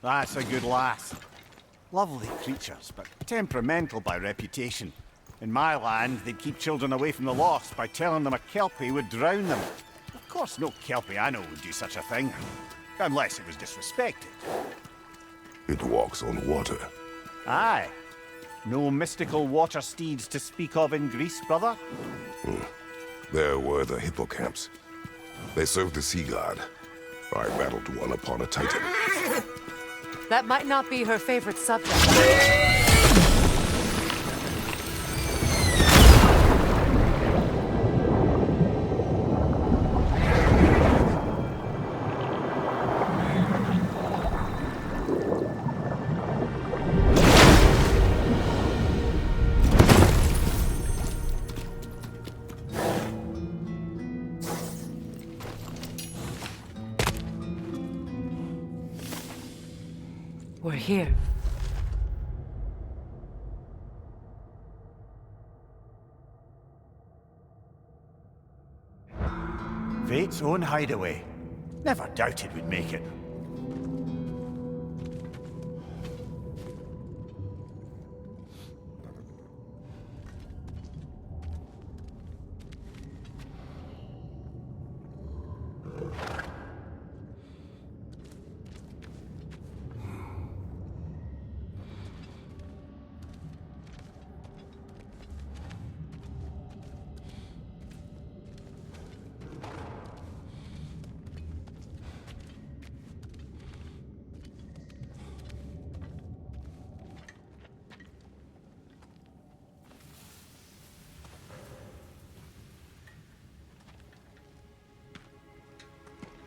That's a good lass. Lovely creatures, but temperamental by reputation. In my land, they'd keep children away from the lost by telling them a Kelpie would drown them. Of course, no Kelpie I know would do such a thing. Unless it was disrespected. It walks on water. Aye. No mystical water steeds to speak of in Greece, brother? There were the hippocamps. They served the sea god. I battled one upon a titan. That might not be her favorite subject. We're here. Fate's own hideaway. Never doubted we'd make it.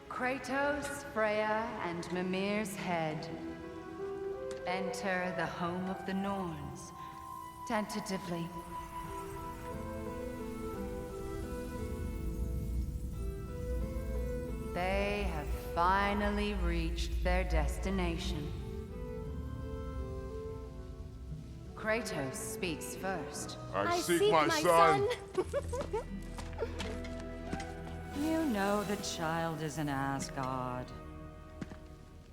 Kratos, Freya, and Mimir's head. Enter the home of the Norns, tentatively. They have finally reached their destination. Kratos speaks first. I seek my son. You know the child is in Asgard.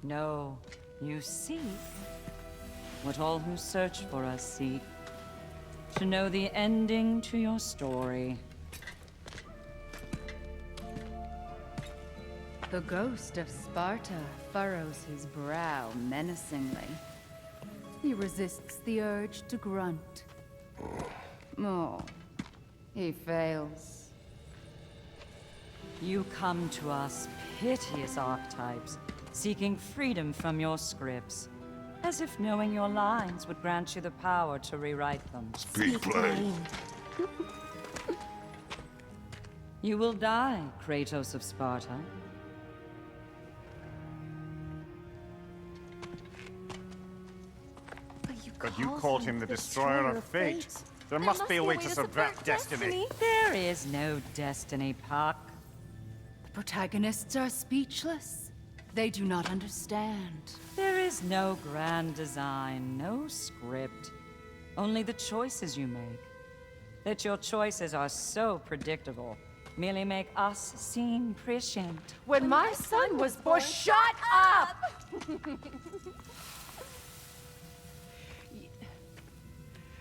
No, you seek what all who search for us seek. To know the ending to your story. The ghost of Sparta furrows his brow menacingly. He resists the urge to grunt. Oh, he fails. You come to us, piteous archetypes, seeking freedom from your scripts. As if knowing your lines would grant you the power to rewrite them. Speak plain. You will die, Kratos of Sparta. But you called him the destroyer of fate. There must be a way to subvert destiny. There is no destiny, Puck. The protagonists are speechless. They do not understand. There is no grand design, no script. Only the choices you make. That your choices are so predictable merely make us seem prescient. When my son was born, shut up!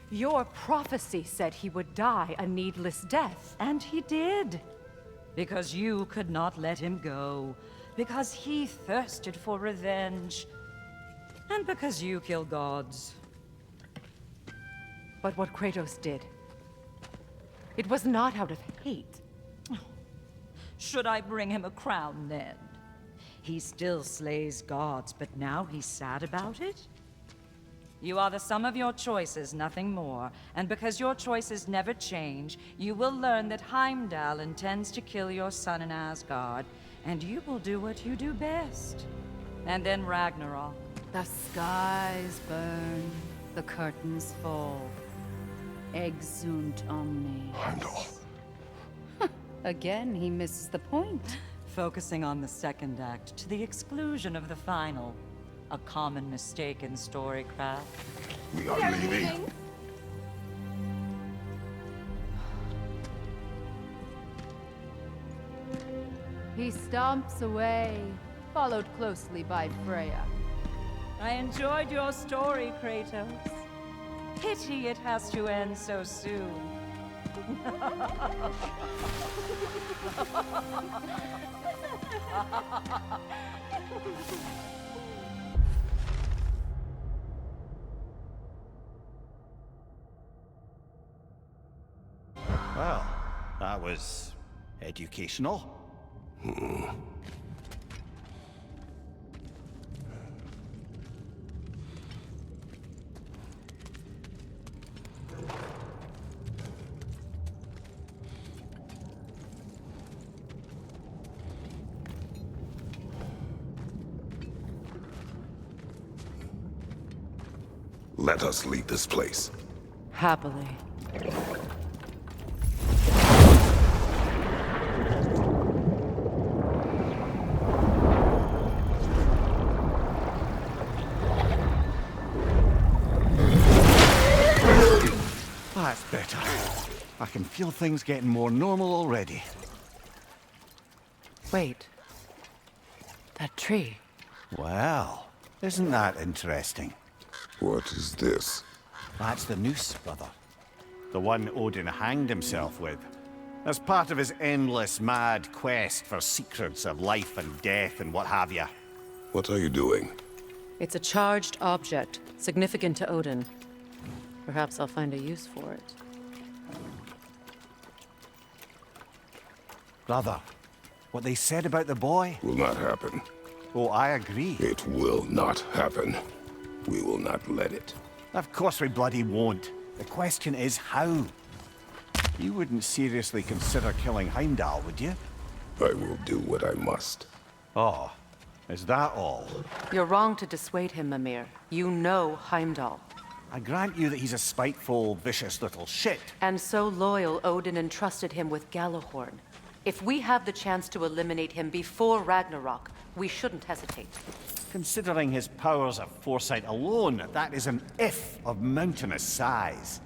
Your prophecy said he would die a needless death. And he did. Because you could not let him go. Because he thirsted for revenge. And because you kill gods. But what Kratos did, it was not out of hate. Should I bring him a crown then? He still slays gods, but now he's sad about it? You are the sum of your choices, nothing more. And because your choices never change, you will learn that Heimdall intends to kill your son in Asgard, and you will do what you do best. And then Ragnarok. The skies burn, the curtains fall. Exunt omnes. Heimdall. Again, he misses the point. Focusing on the second act to the exclusion of the final. A common mistake in storycraft. We are leaving. He stomps away, followed closely by Freya. I enjoyed your story, Kratos. Pity it has to end so soon. Well, that was educational. Let us leave this place. Happily. That's better. I can feel things getting more normal already. Wait. That tree. Well, isn't that interesting? What is this? That's the noose, brother. The one Odin hanged himself with. As part of his endless, mad quest for secrets of life and death and what have you. What are you doing? It's a charged object, significant to Odin. Perhaps I'll find a use for it. Brother, what they said about the boy? Will not happen. Oh, I agree. It will not happen. We will not let it. Of course we bloody won't. The question is how? You wouldn't seriously consider killing Heimdall, would you? I will do what I must. Oh, is that all? You're wrong to dissuade him, Mimir. You know Heimdall. I grant you that he's a spiteful, vicious little shit. And so loyal, Odin entrusted him with Gjallarhorn. If we have the chance to eliminate him before Ragnarok, we shouldn't hesitate. Considering his powers of foresight alone, that is an if of mountainous size.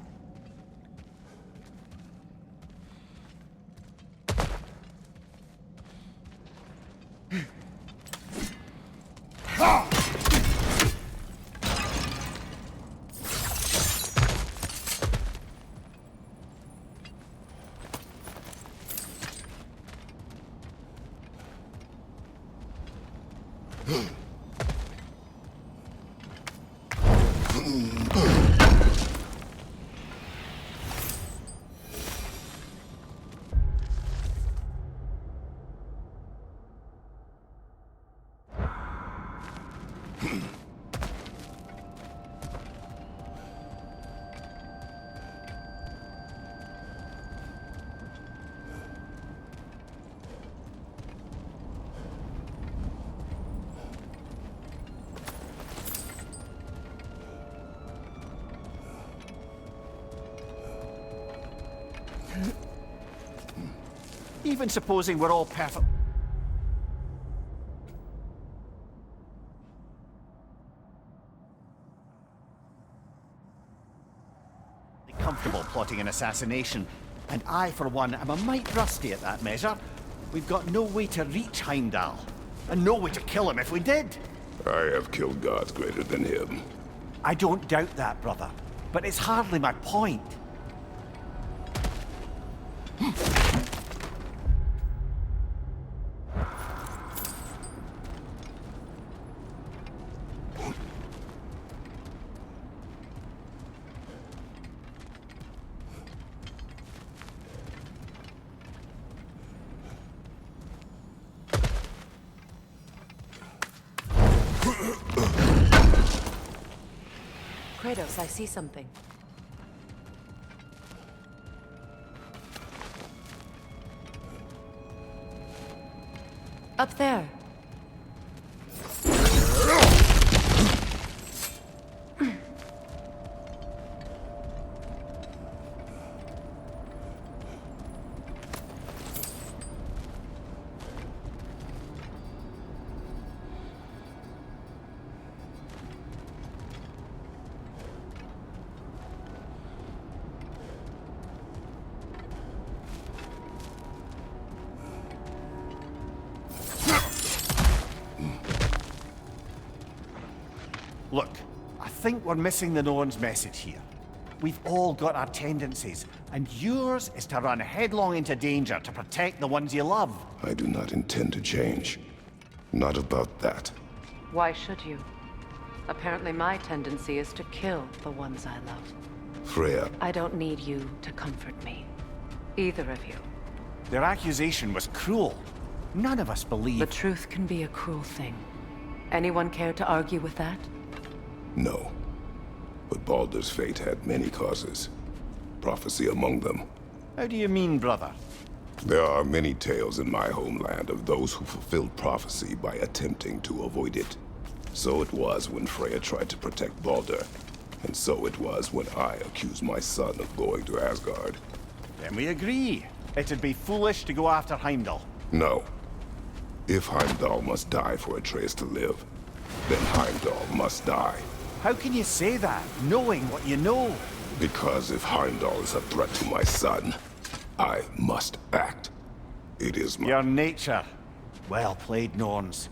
Even supposing we're all perfect... comfortable plotting an assassination, and I, for one, am a mite rusty at that measure. We've got no way to reach Heimdall, and no way to kill him if we did. I have killed gods greater than him. I don't doubt that, brother, but it's hardly my point. Kratos, I see something. Up there. Look, I think we're missing the Norn's message here. We've all got our tendencies, and yours is to run headlong into danger to protect the ones you love. I do not intend to change. Not about that. Why should you? Apparently my tendency is to kill the ones I love. Freya, I don't need you to comfort me. Either of you. Their accusation was cruel. None of us believe... The truth can be a cruel thing. Anyone care to argue with that? no. But Baldur's fate had many causes. Prophecy among them. How do you mean, brother? There are many tales in my homeland of those who fulfilled prophecy by attempting to avoid it. So it was when Freya tried to protect Baldur. And so it was when I accused my son of going to Asgard. Then we agree. It'd be foolish to go after Heimdall. No. If Heimdall must die for Atreus to live, then Heimdall must die. How can you say that, knowing what you know? Because if Heimdall is a threat to my son, I must act. It is my... Your nature. Well played, Norns.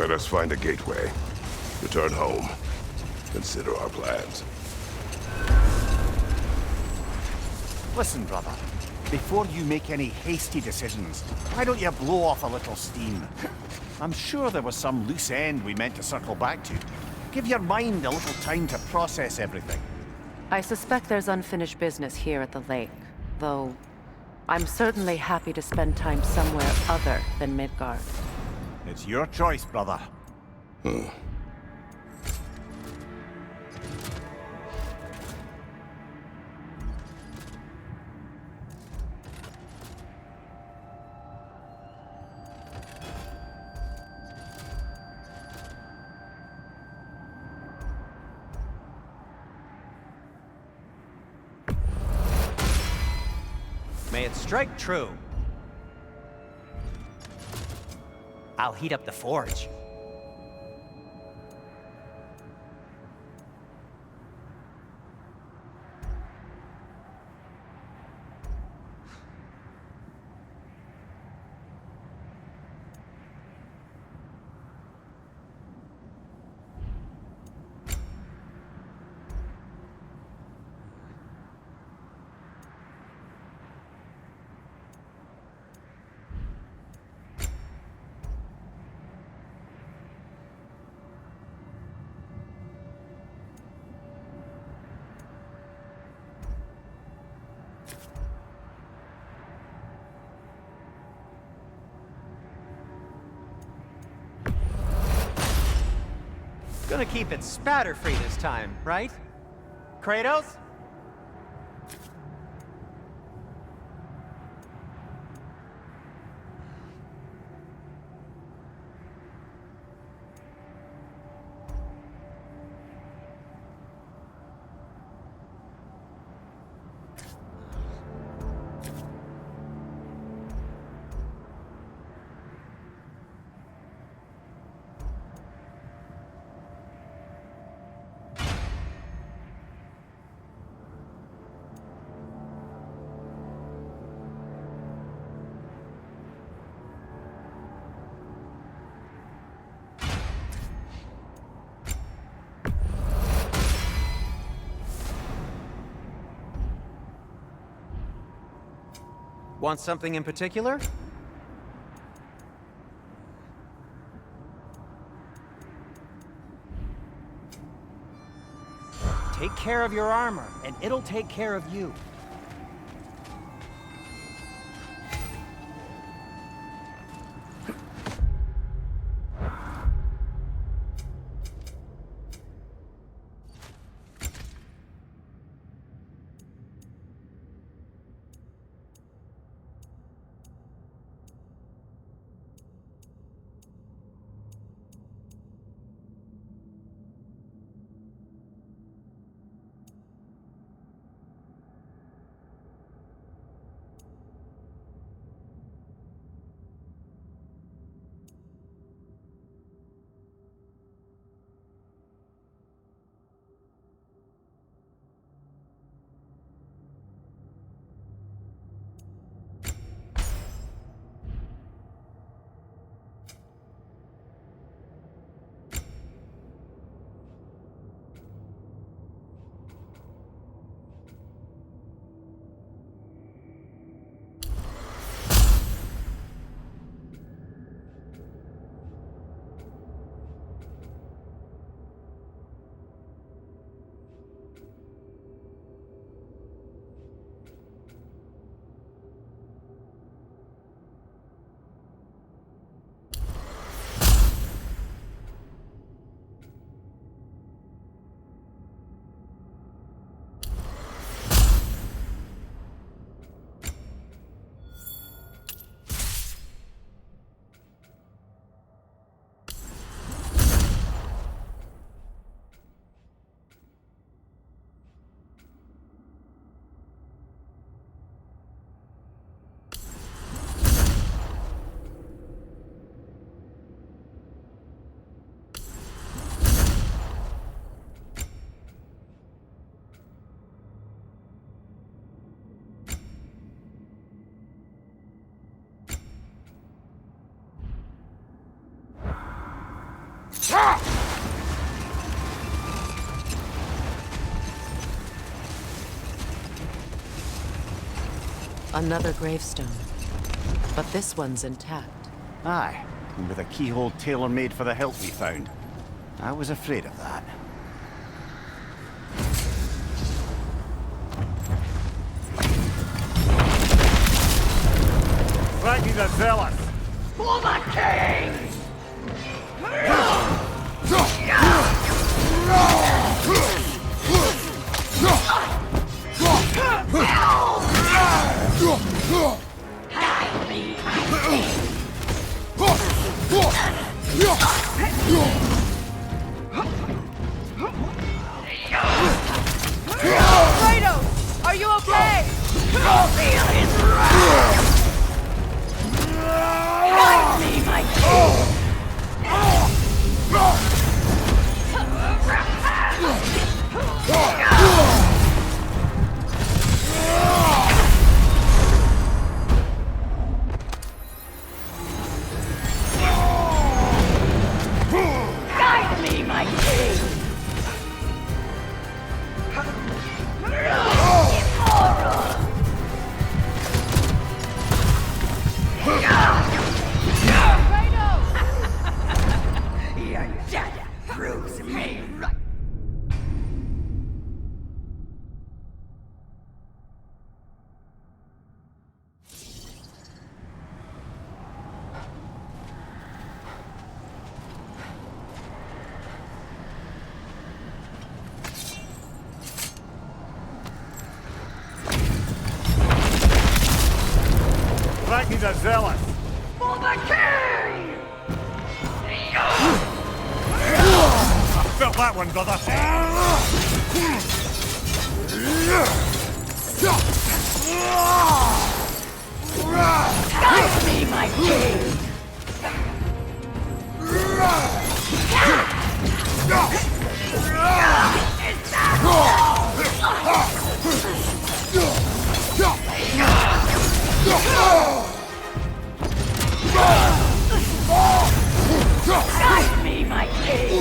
Let us find a gateway. Return home. Consider our plans. Listen, brother. Before you make any hasty decisions, why don't you blow off a little steam? I'm sure there was some loose end we meant to circle back to. Give your mind a little time to process everything. I suspect there's unfinished business here at the lake, though I'm certainly happy to spend time somewhere other than Midgard. It's your choice, brother. strike true. I'll heat up the forge. Gonna keep it spatter-free this time, right? Kratos? Want something in particular? Take care of your armor, and it'll take care of you. Another gravestone. But this one's intact. Aye, and with a keyhole tailor-made for the hilt we found. I was afraid of that. Raggy the Zealous! For the king! Kratos! Are you okay? Feel his wrath! Death proves me right. Ragni's a zealot. For the king! I felt that one, brother. Guide me, my king! Guide me, my king!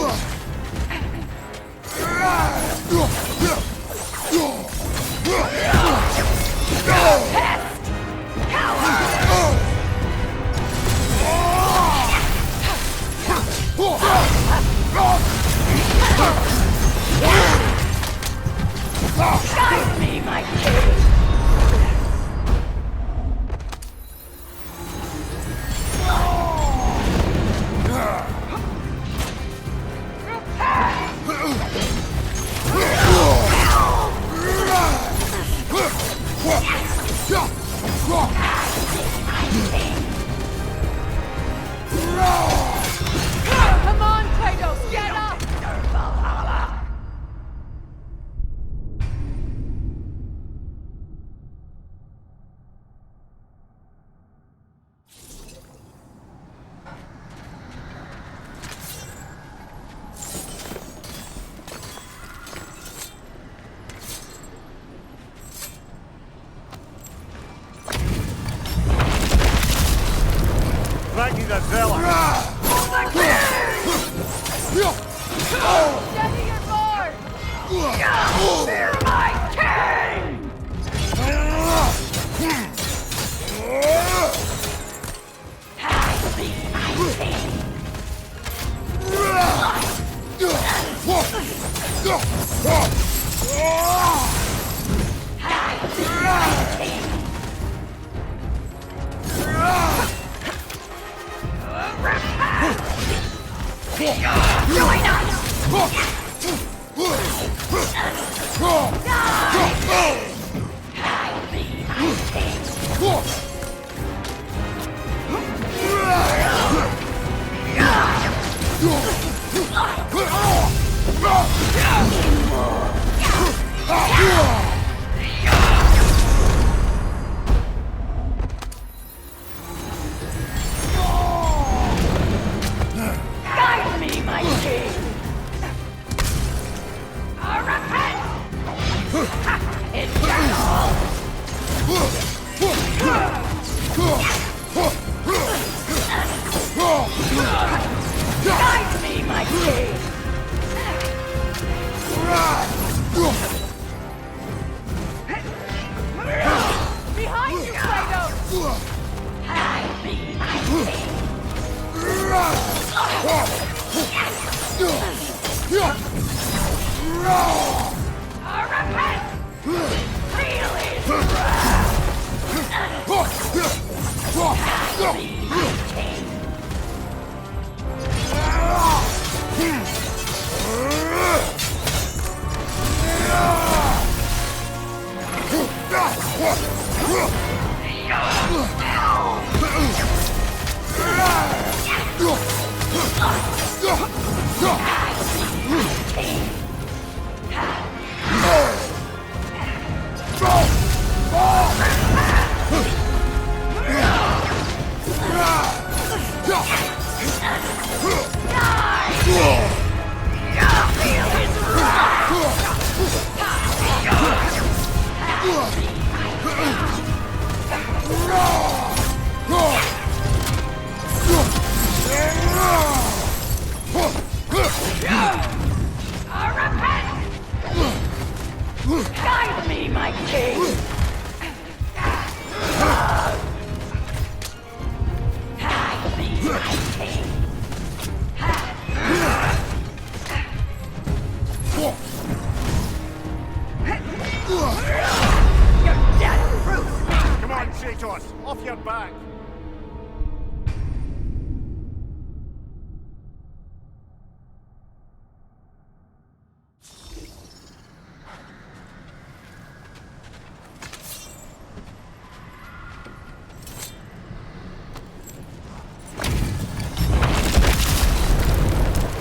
Guide me, my king! Come on, Kratos, get up! Ragni's a zealot. Steady your board! Fear my king! Join us! Guide me, my king! Repent! Infernal! Guide me, my king! Behind you, Kratos! Guide me, my king! Repent! Feel his wrath! Guide me, my king! Guide me, my king! Guide me, my king!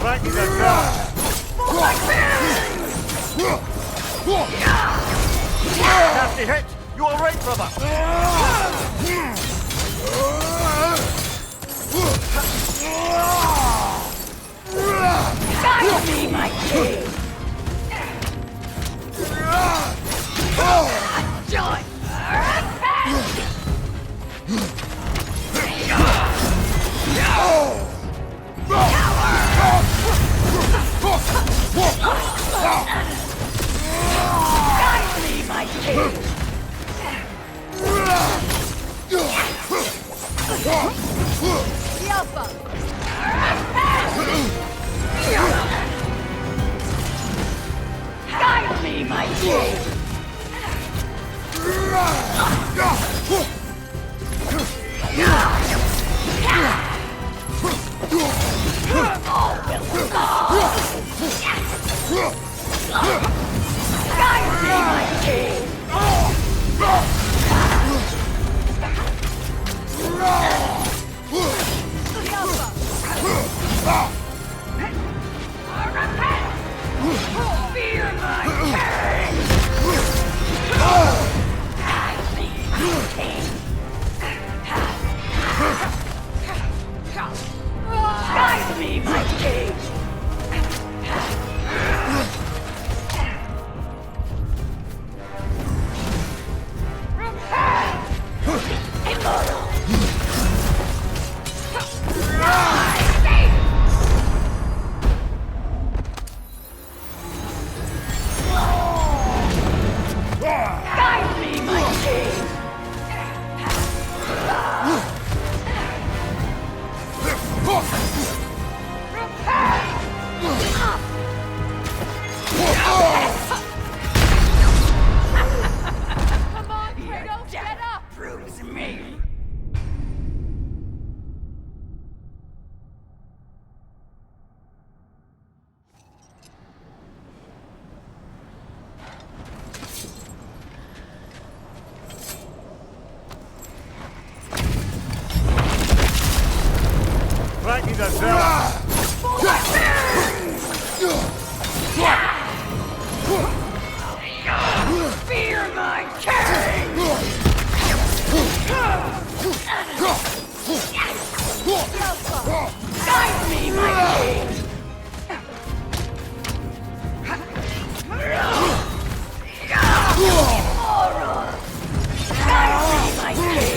Right, he's a dog. Nasty hit! You alright, brother? Guide me, my king! Joy! Guide me, my king! The Alpha! Guide me, my king! Guide me, my king! The Alpha! Fear my king! Guide me, my king! Guide me, my king! Immortal! Guide me, my king! Come on, Kratos, get up! Proves me! Right, he's a dog. Fear my king! Guide me, my king! Guide me, my king!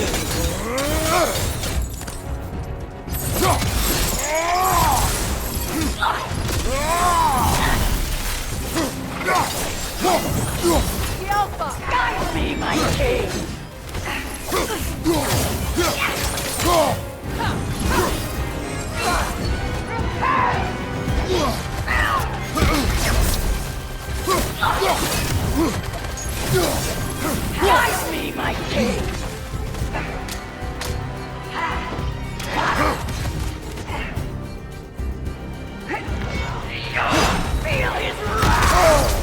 The Alpha! Guide me, my king! Guide me, my king! Feel his wrath!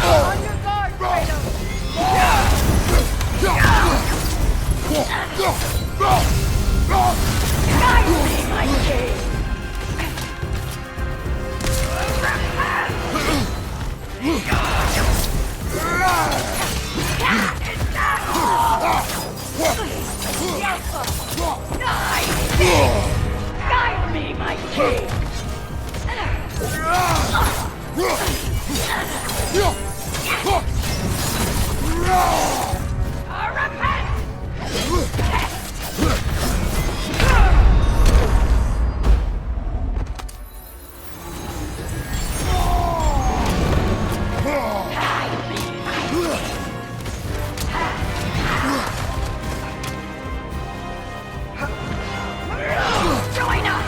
On your guard, Kratos! Guide me, my king! Guide me, my king! Join us!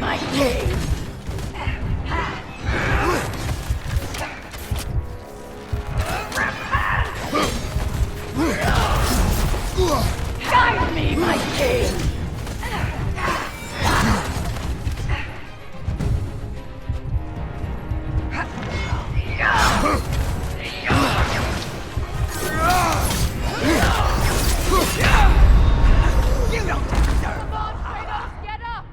my cave! Guide me, my king! You don't deserve! Come on, Kratos, get up!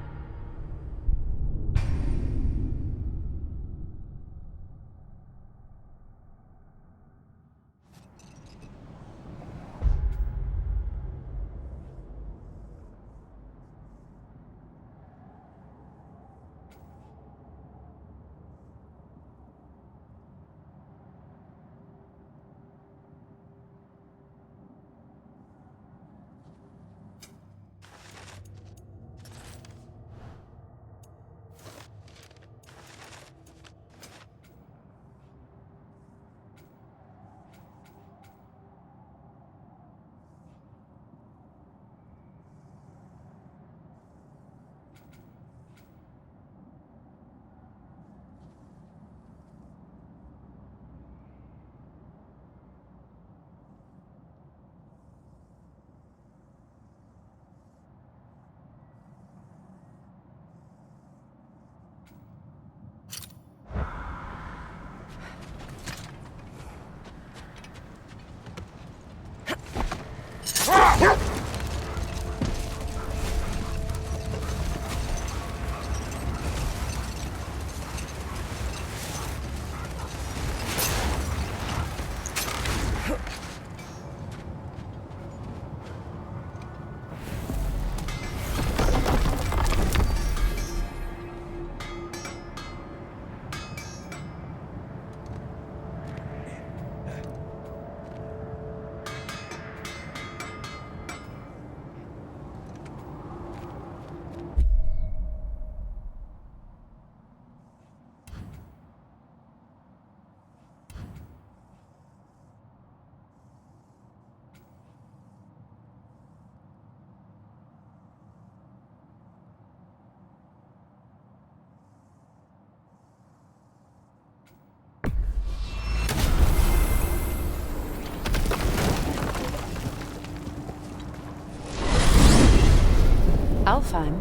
Alfheim?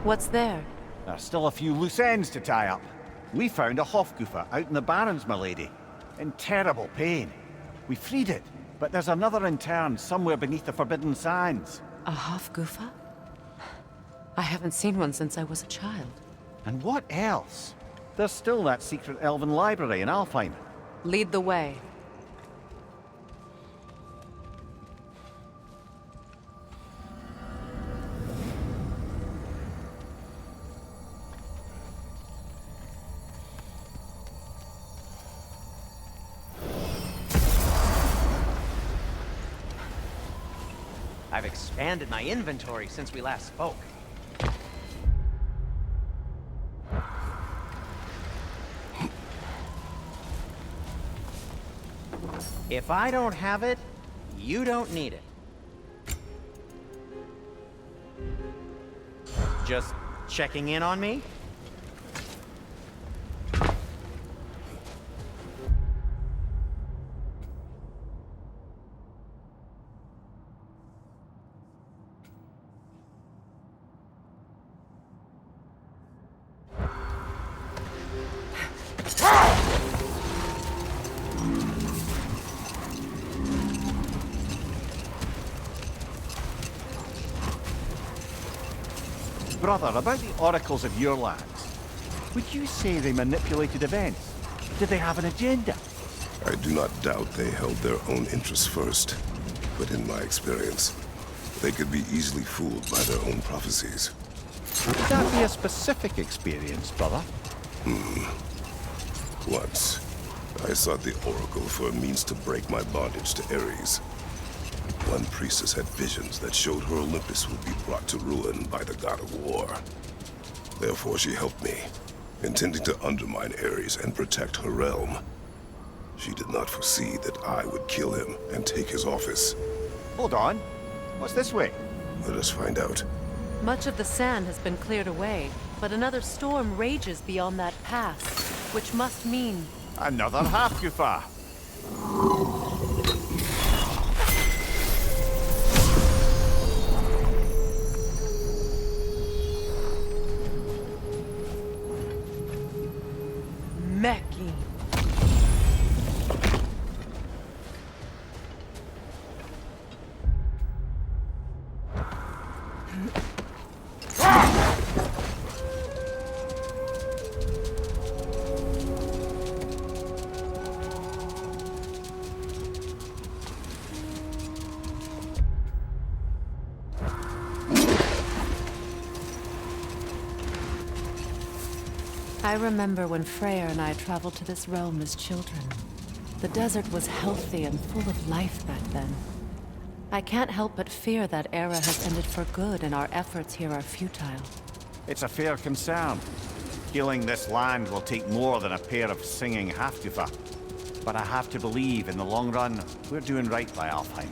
What's there? There's still a few loose ends to tie up. We found a Hofgufa out in the Barrens, my lady. In terrible pain. We freed it, but there's another intern somewhere beneath the Forbidden Sands. A Hofgufa? I haven't seen one since I was a child. And what else? There's still that secret elven library in Alfheim. Lead the way. I've expanded my inventory since we last spoke. If I don't have it, you don't need it. Just checking in on me? Brother, about the oracles of your lands, would you say they manipulated events? Did they have an agenda? I do not doubt they held their own interests first, but in my experience, they could be easily fooled by their own prophecies. Would that be a specific experience, brother? Once, I sought the Oracle for a means to break my bondage to Ares. One priestess had visions that showed her Olympus would be brought to ruin by the God of War. Therefore she helped me, intending to undermine Ares and protect her realm. She did not foresee that I would kill him and take his office. Hold on. What's this way? Let us find out. Much of the sand has been cleared away, but another storm rages beyond that pass, which must mean... Another Hafgufa. Meki. I remember when Freyr and I traveled to this realm as children. The desert was healthy and full of life back then. I can't help but fear that era has ended for good and our efforts here are futile. It's a fair concern. Healing this land will take more than a pair of singing Hafgufa. But I have to believe, in the long run, we're doing right by Alfheim.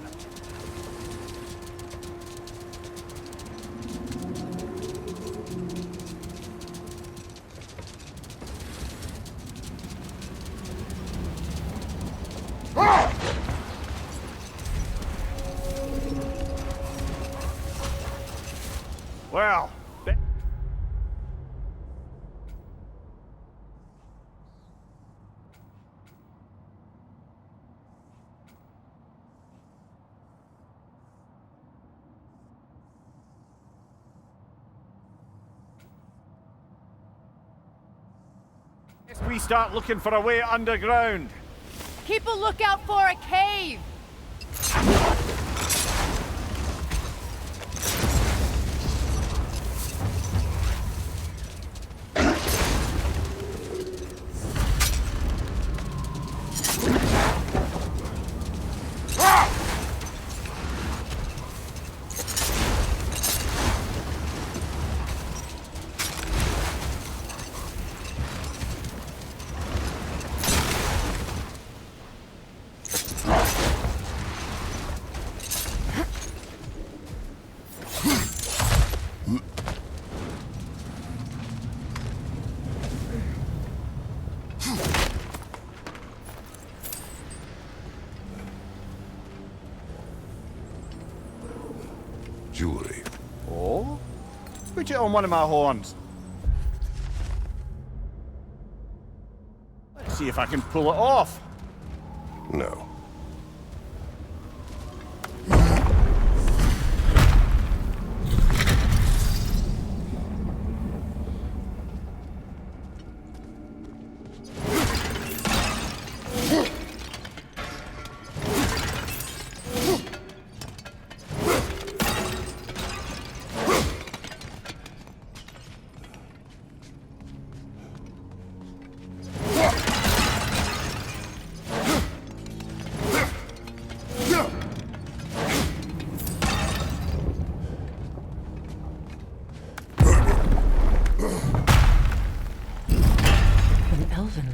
Well, guess we start looking for a way underground. Keep a lookout for a cave! Jewelry. Oh? Put it on one of my horns. Let's see if I can pull it off. No.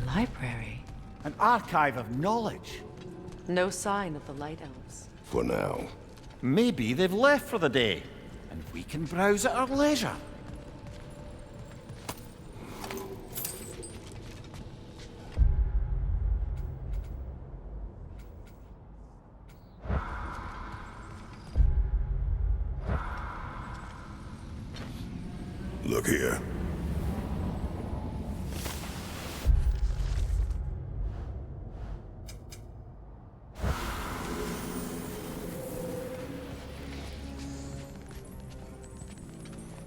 Library. An archive of knowledge. No sign of the Light Elves. For now. Maybe they've left for the day, and we can browse at our leisure. Look here.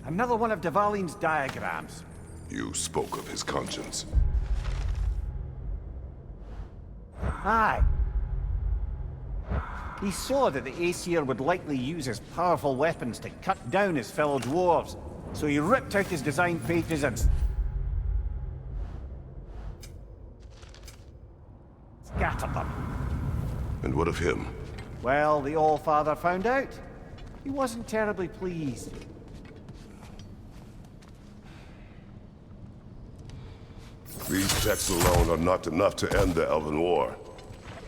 Another one of Dvalin's diagrams. You spoke of his conscience. Aye. He saw that the Aesir would likely use his powerful weapons to cut down his fellow dwarves, so he ripped out his design pages and scattered them. And what of him? Well, the All-Father found out. He wasn't terribly pleased. These texts alone are not enough to end the Elven War.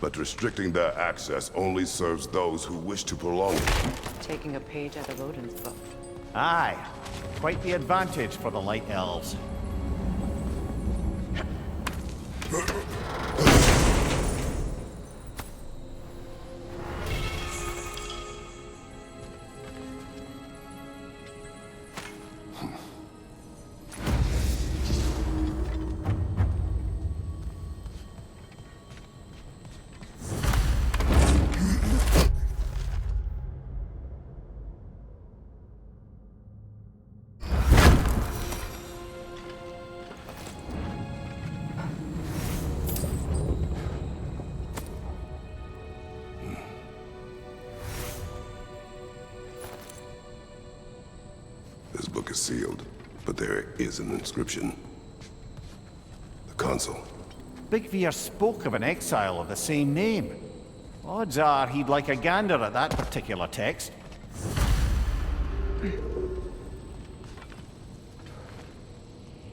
But restricting their access only serves those who wish to prolong it. Taking a page out of Odin's book. Aye. Quite the advantage for the Light Elves. This book is sealed, but there is an inscription. The console. Big Veer spoke of an exile of the same name. Odds are he'd like a gander at that particular text.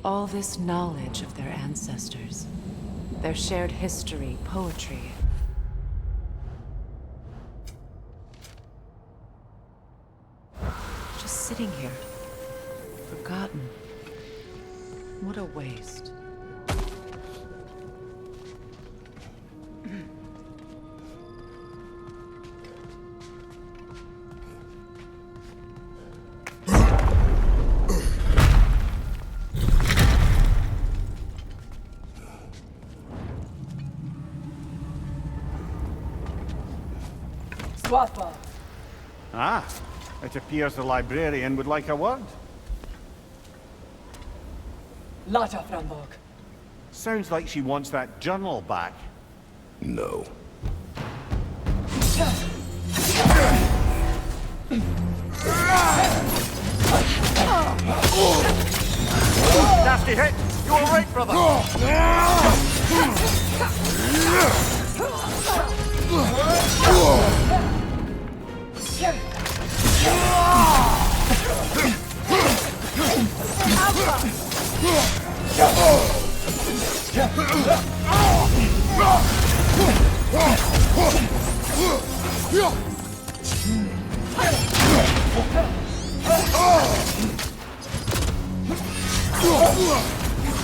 All this knowledge of their ancestors, their shared history, poetry. Just sitting here, forgotten. What a waste. Swappa. Ah, it appears the librarian would like a word. Lata Frambog. Sounds like she wants that journal back. No. Nasty hit! You alright, brother?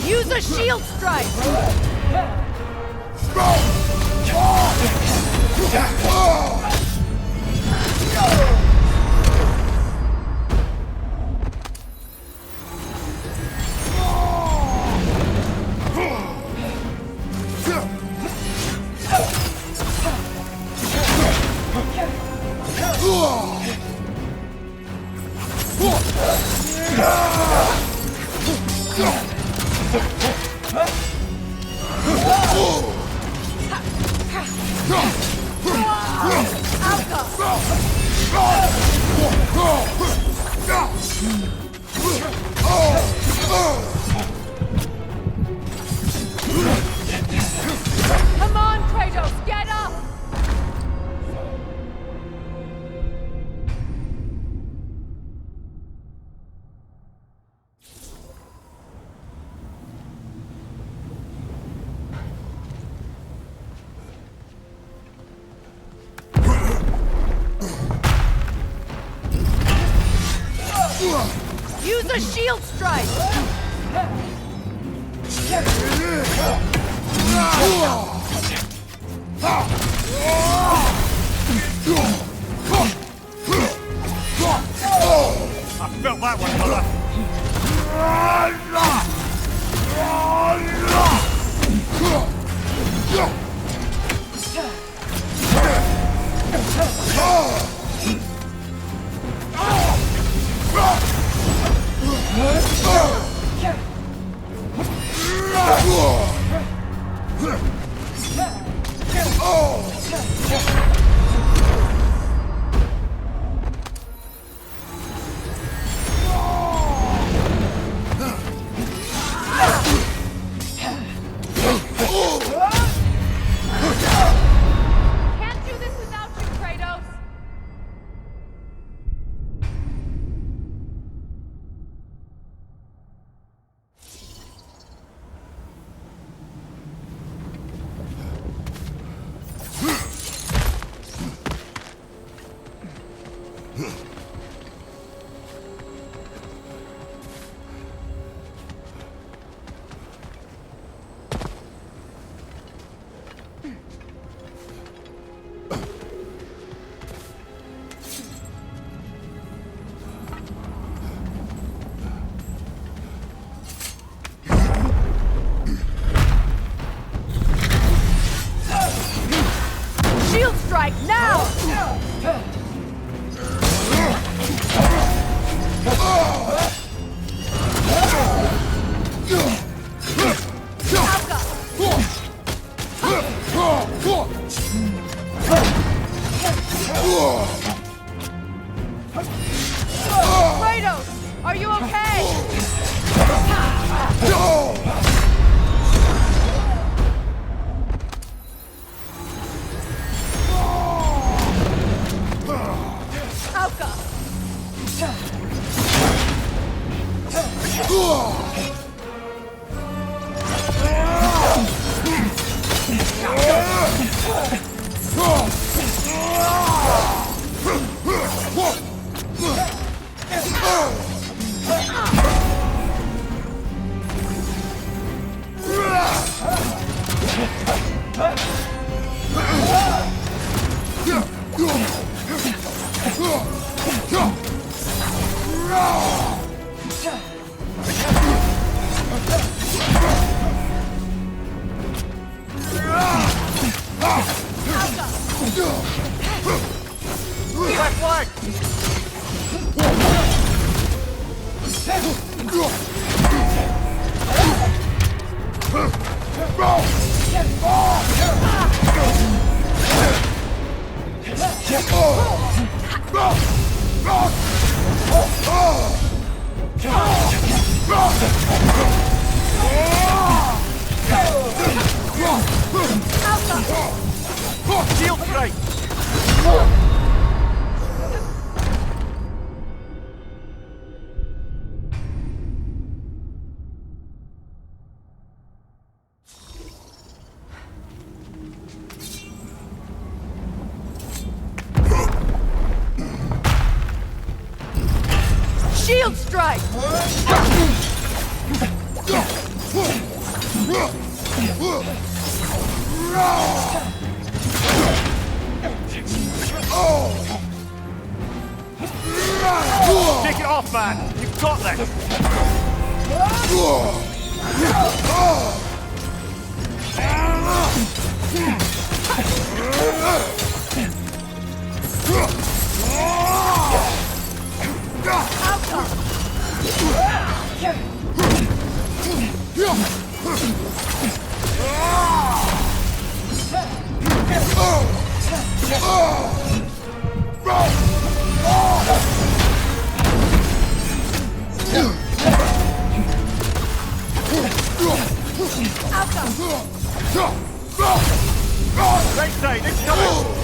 Use a shield strike! Come on, Kratos, get up! Use a shield strike! I felt that one, brother. Can't do this without you, Kratos! Shield strike! Shield strike! Take it off, man! You've got this! Right side, it's coming!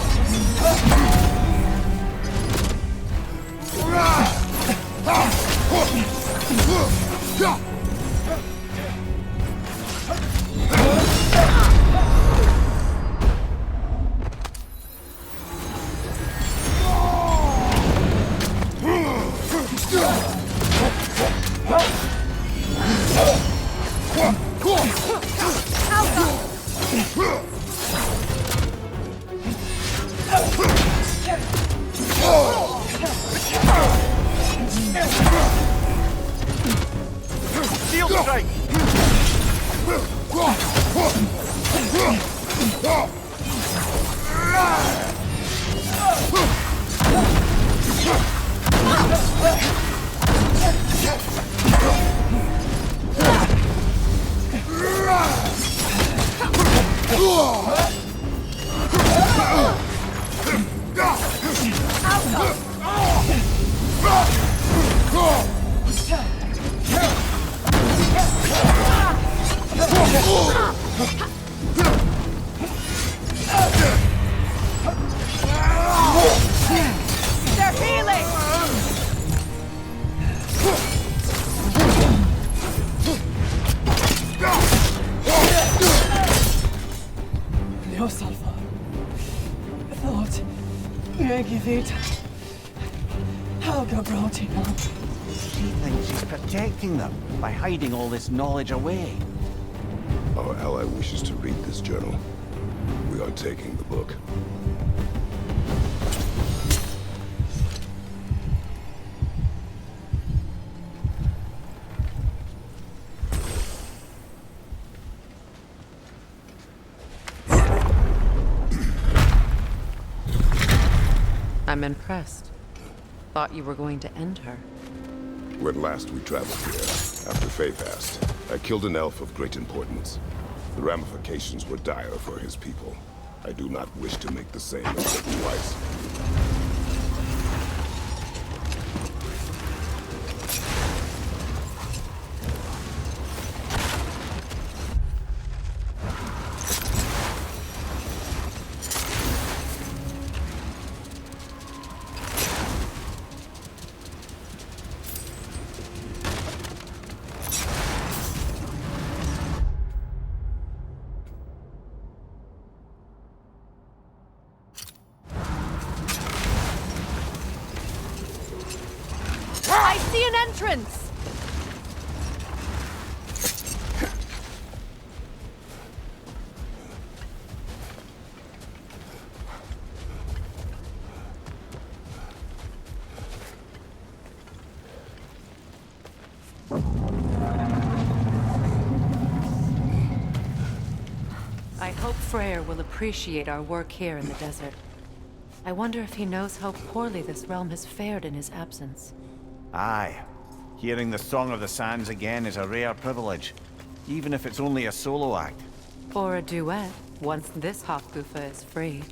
Shield strike! They're healing! Svartalfheim. I thought jag vet how go brought him up. She thinks she's protecting them by hiding all this knowledge away. Our ally wishes to read this journal. We are taking the book. I'm impressed. Thought you were going to end her. When last we traveled here, after Faye passed, I killed an elf of great importance. The ramifications were dire for his people. I do not wish to make the same mistake twice. entrance! I hope Freyr will appreciate our work here in the desert. I wonder if he knows how poorly this realm has fared in his absence. Aye. Hearing the Song of the Sands again is a rare privilege, even if it's only a solo act. Or a duet, once this Hofgufa is free.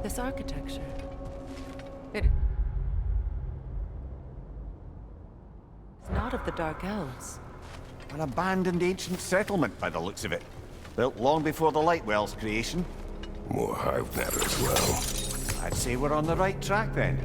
This architecture. It is not of the Dark Elves. An abandoned ancient settlement by the looks of it. Built long before the Lightwell's creation. More hive matter as well. I'd say we're on the right track then.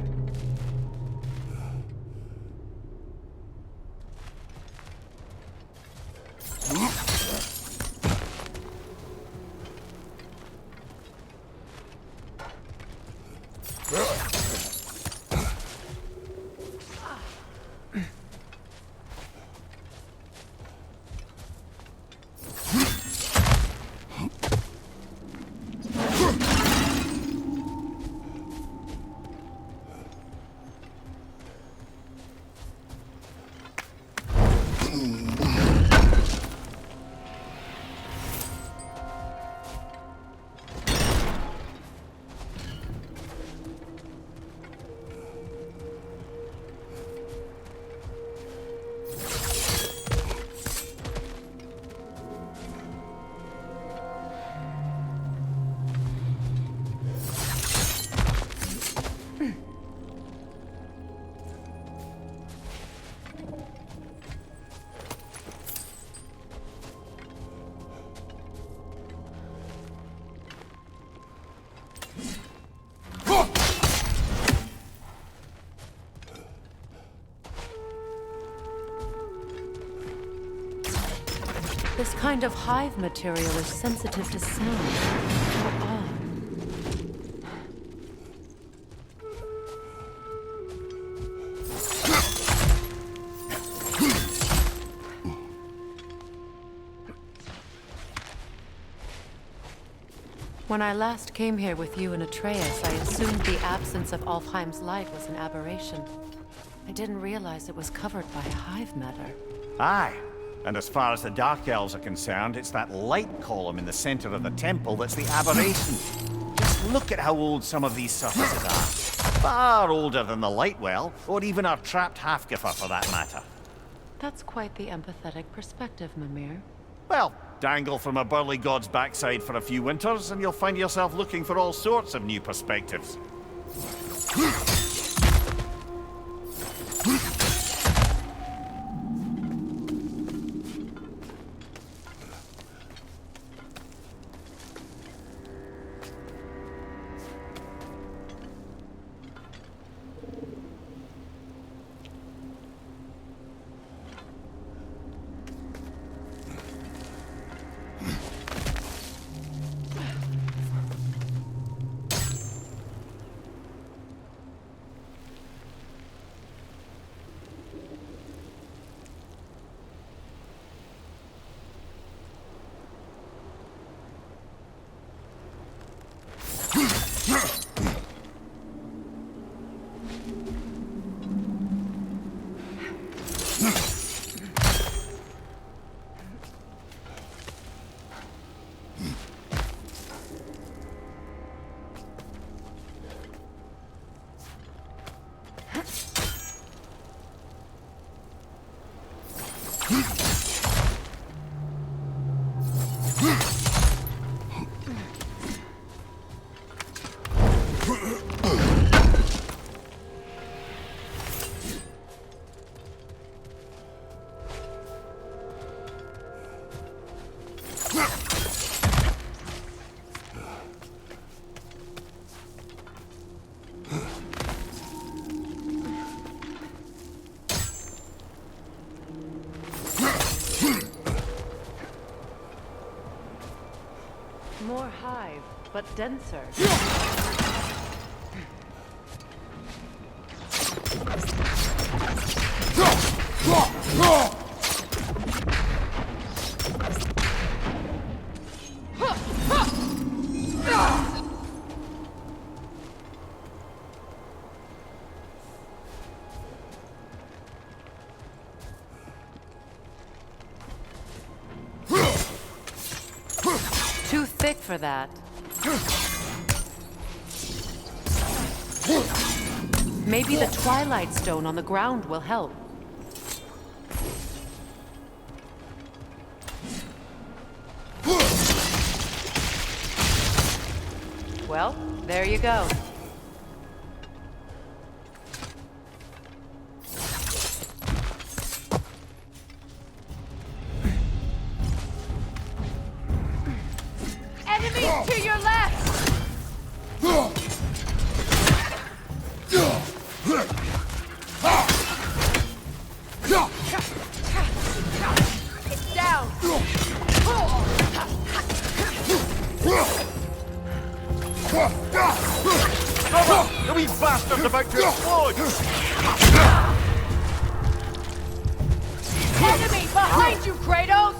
This kind of hive material is sensitive to sound. How odd. When I last came here with you and Atreus, I assumed the absence of Alfheim's light was an aberration. I didn't realize it was covered by hive matter. Aye. And as far as the Dark Elves are concerned, it's that light column in the center of the temple that's the aberration. Just look at how old some of these surfaces are. Far older than the Lightwell, or even our trapped Hafgifer for that matter. That's quite the empathetic perspective, Mimir. Well, dangle from a burly god's backside for a few winters, and you'll find yourself looking for all sorts of new perspectives. More hive, but denser. Too thick for that. Maybe the Twilight Stone on the ground will help. Well, there you go. Enemies to your left! It's down! Cover! The wee bastard's about to explode! Enemy behind you, Kratos!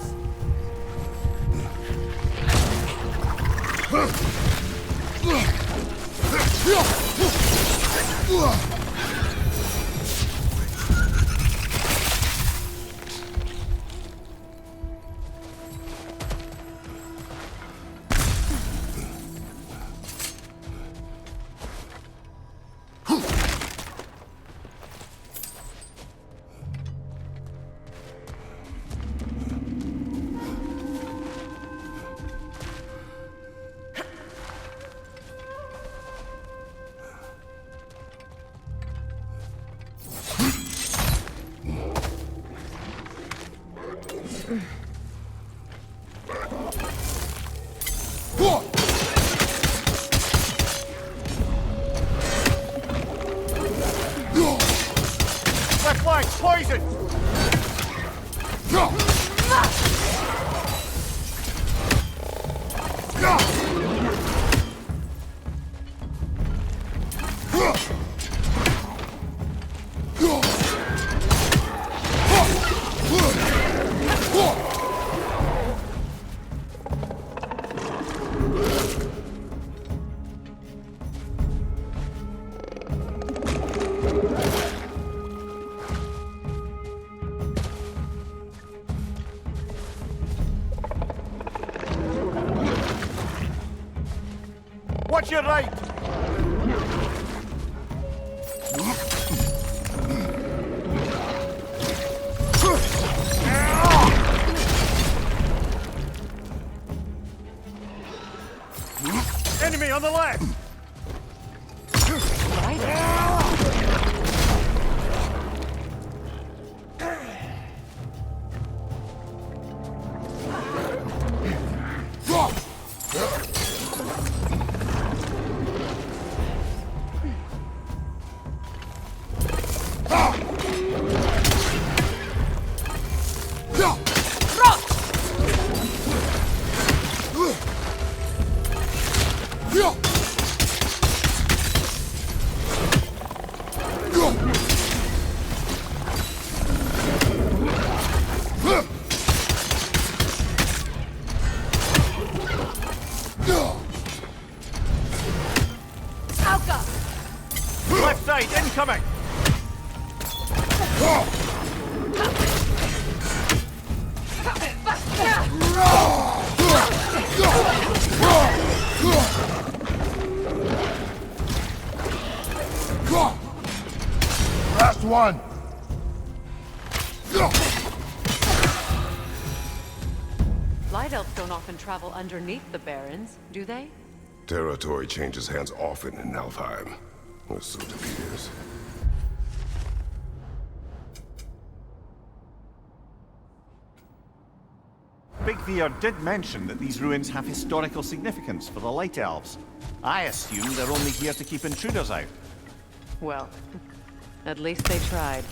Left flank, poison! Watch your right! Enemy on the left! Left side, incoming! Last one! Light elves don't often travel underneath the barrens, do they? Territory changes hands often in Alfheim. Or so it appears. Big Veer did mention that these ruins have historical significance for the Light Elves. I assume they're only here to keep intruders out. Well, at least they tried.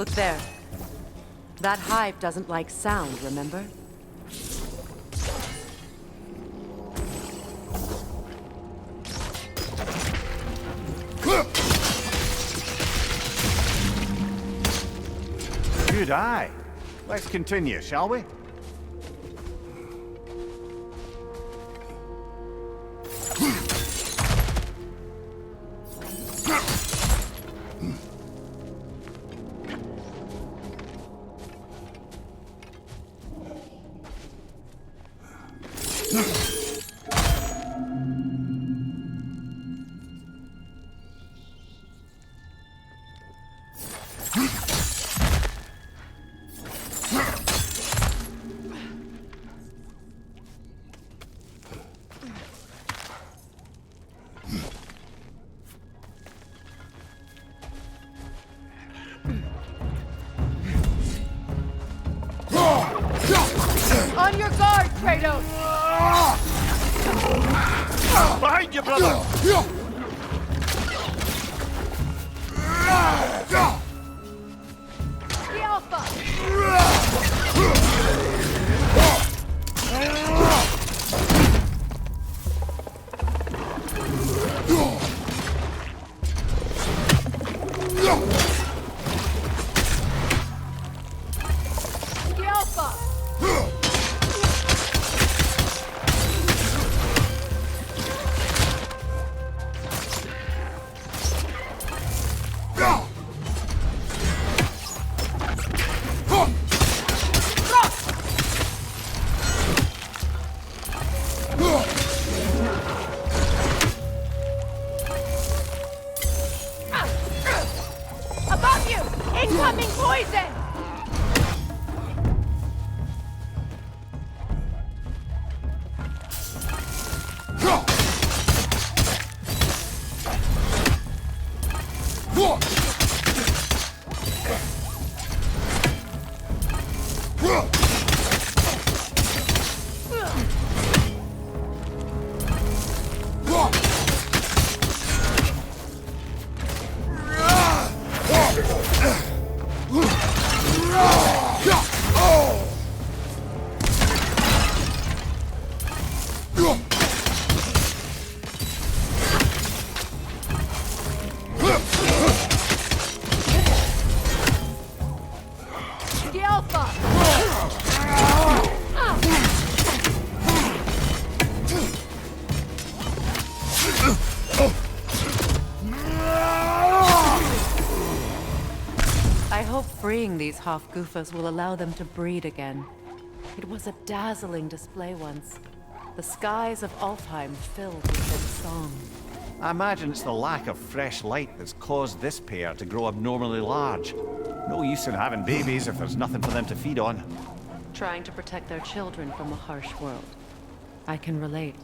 Look there. That hive doesn't like sound, remember? Good eye. Let's continue, shall we? On your guard, Kratos! Behind you, brother! The Alpha! The Alpha! Above you! Incoming poison! The Alpha! I hope freeing these Hofgufas will allow them to breed again. It was a dazzling display once. The skies of Alfheim filled with their song. I imagine it's the lack of fresh light that's caused this pair to grow abnormally large. No use in having babies if there's nothing for them to feed on. Trying to protect their children from a harsh world. I can relate.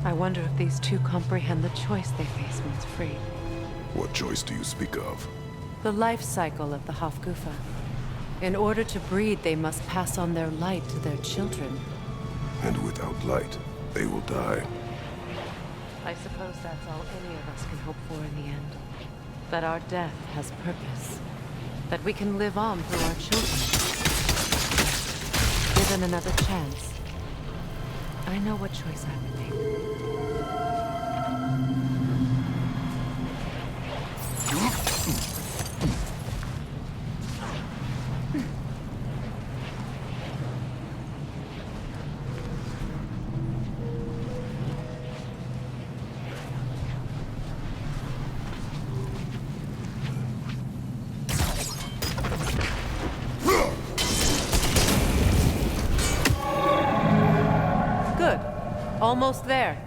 I wonder if these two comprehend the choice they face once free. What choice do you speak of? The life cycle of the Hofgufa. In order to breed, they must pass on their light to their children. And without light, they will die. I suppose that's all any of us can hope for in the end. That our death has purpose. That we can live on through our children. Given another chance, I know what choice I would make. Good. Almost there.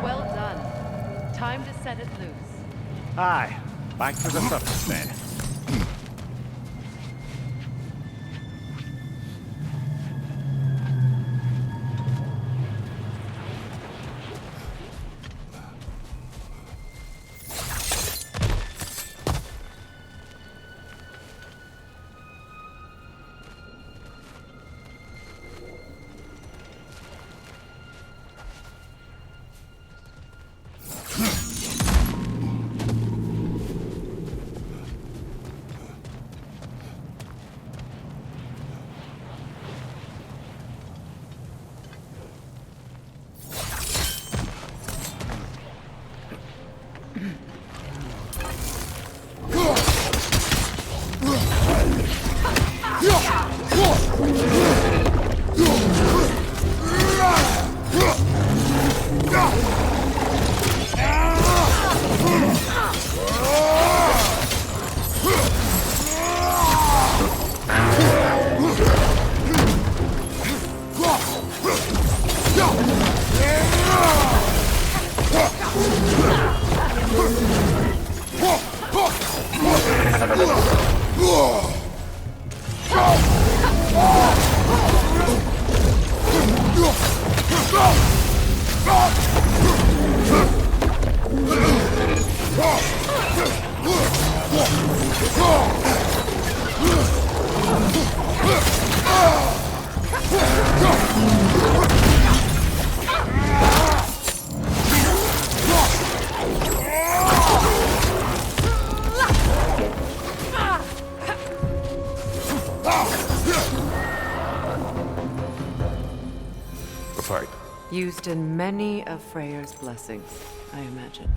Well done. Time to set it loose. Aye, back to the surface then. Used in many of Freyr's blessings, I imagine.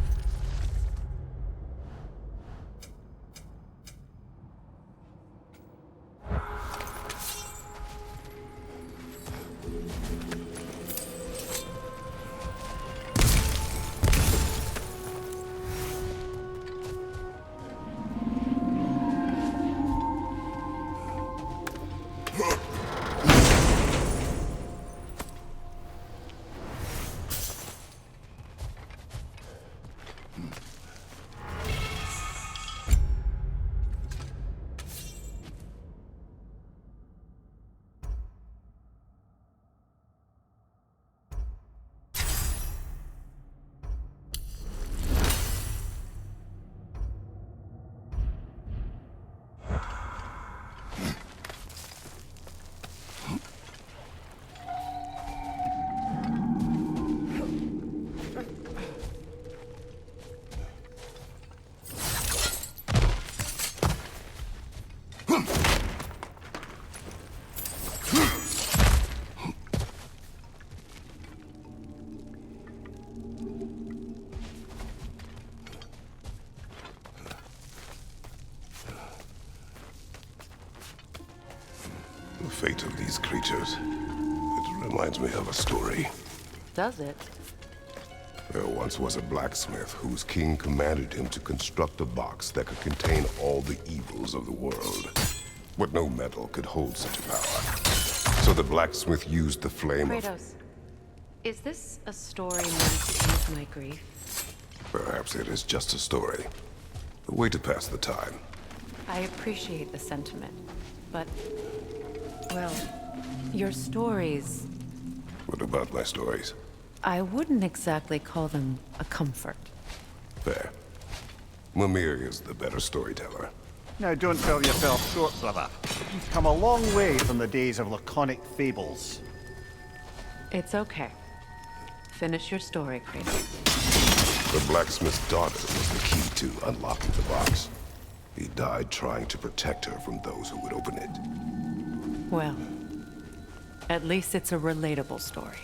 fate of these creatures. It reminds me of a story. Does it? There once was a blacksmith whose king commanded him to construct a box that could contain all the evils of the world. But no metal could hold such a power. So the blacksmith used the flame of... Kratos, is this a story meant to ease my grief? Perhaps it is just a story. A way to pass the time. I appreciate the sentiment, but... well, your stories... What about my stories? I wouldn't exactly call them a comfort. Fair. Mimir is the better storyteller. Now don't sell yourself short, brother. You've come a long way from the days of laconic fables. It's okay. Finish your story, Kratos. The blacksmith's daughter was the key to unlocking the box. He died trying to protect her from those who would open it. Well, at least it's a relatable story.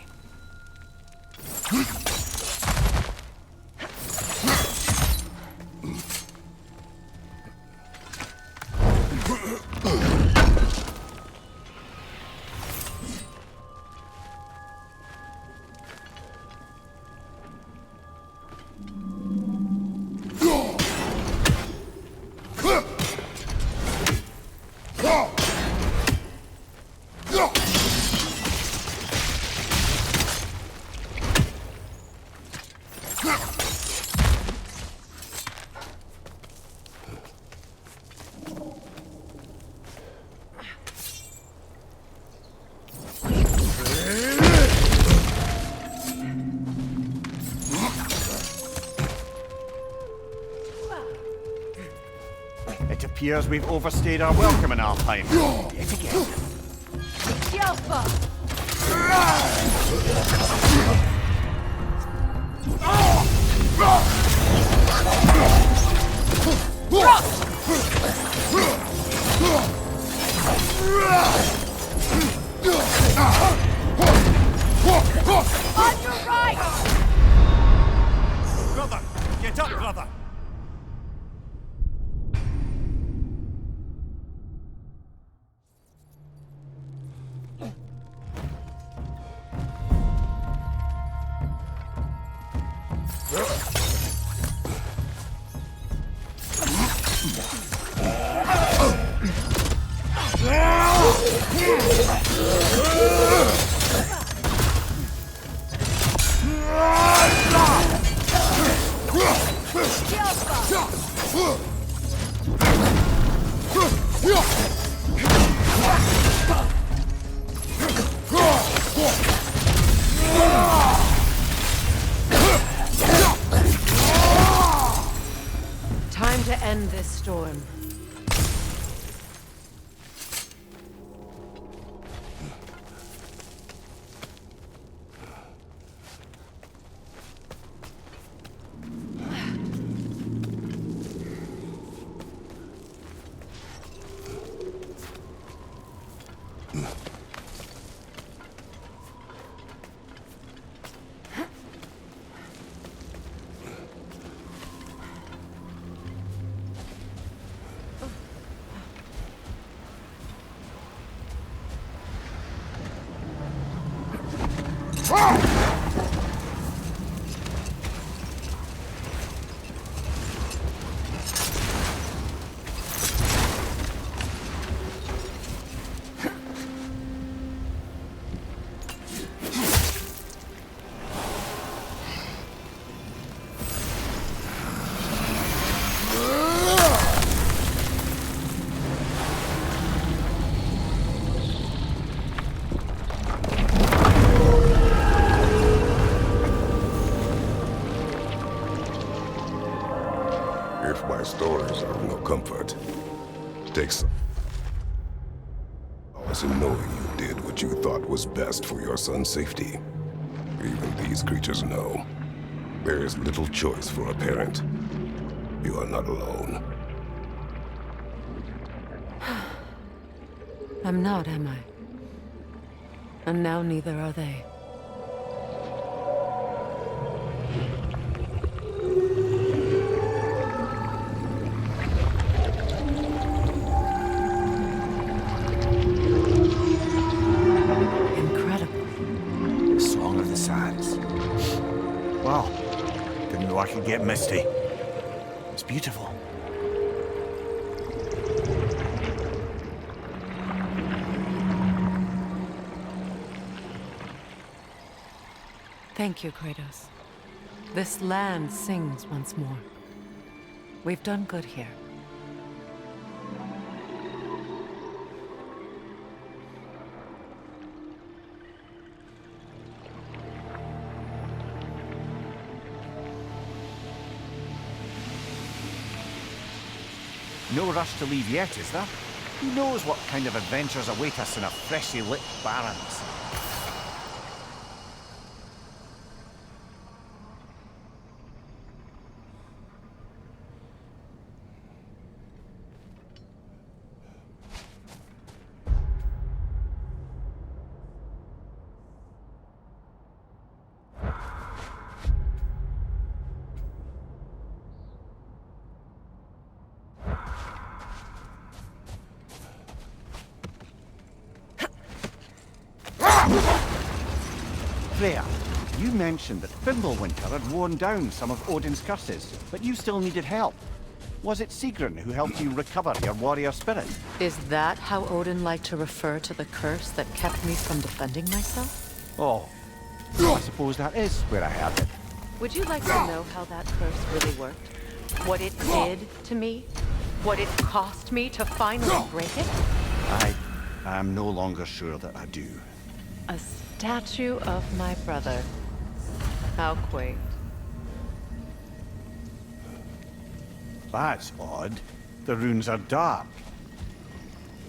It appears we've overstayed our welcome in Alfheim. Yet again. On your right! Brother! Get up, brother! Time to end this storm. If my stories are of no comfort, take some solace in knowing you did what you thought was best for your son's safety. Even these creatures know. There is little choice for a parent. You are not alone. I'm not, am I? And now neither are they. get misty. It's beautiful. Thank you, Kratos. This land sings once more. We've done good here. No rush to leave yet, is there? Who knows what kind of adventures await us in our freshly lit barrens? Freya, you mentioned that Fimbulwinter had worn down some of Odin's curses, but you still needed help. Was it Sigrun who helped you recover your warrior spirit? Is that how Odin liked to refer to the curse that kept me from defending myself? Oh, I suppose that is where I heard it. Would you like to know how that curse really worked? What it did to me? What it cost me to finally break it? I am no longer sure that I do. A statue of my brother. How quaint. That's odd. The runes are dark.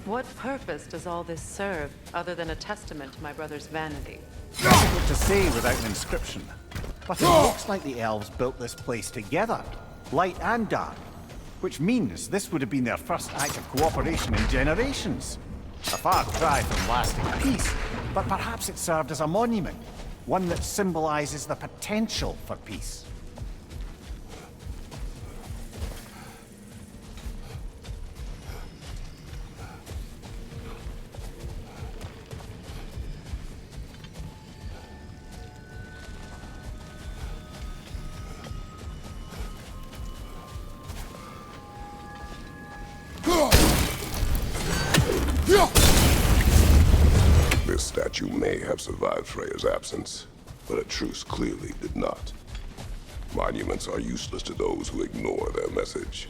What purpose does all this serve, other than a testament to my brother's vanity? Difficult to say without an inscription. But it looks like the elves built this place together, light and dark. Which means this would have been their first act of cooperation in generations. A far cry from lasting peace, but perhaps it served as a monument, one that symbolizes the potential for peace. This statue may have survived Freya's absence, but a truce clearly did not. Monuments are useless to those who ignore their message.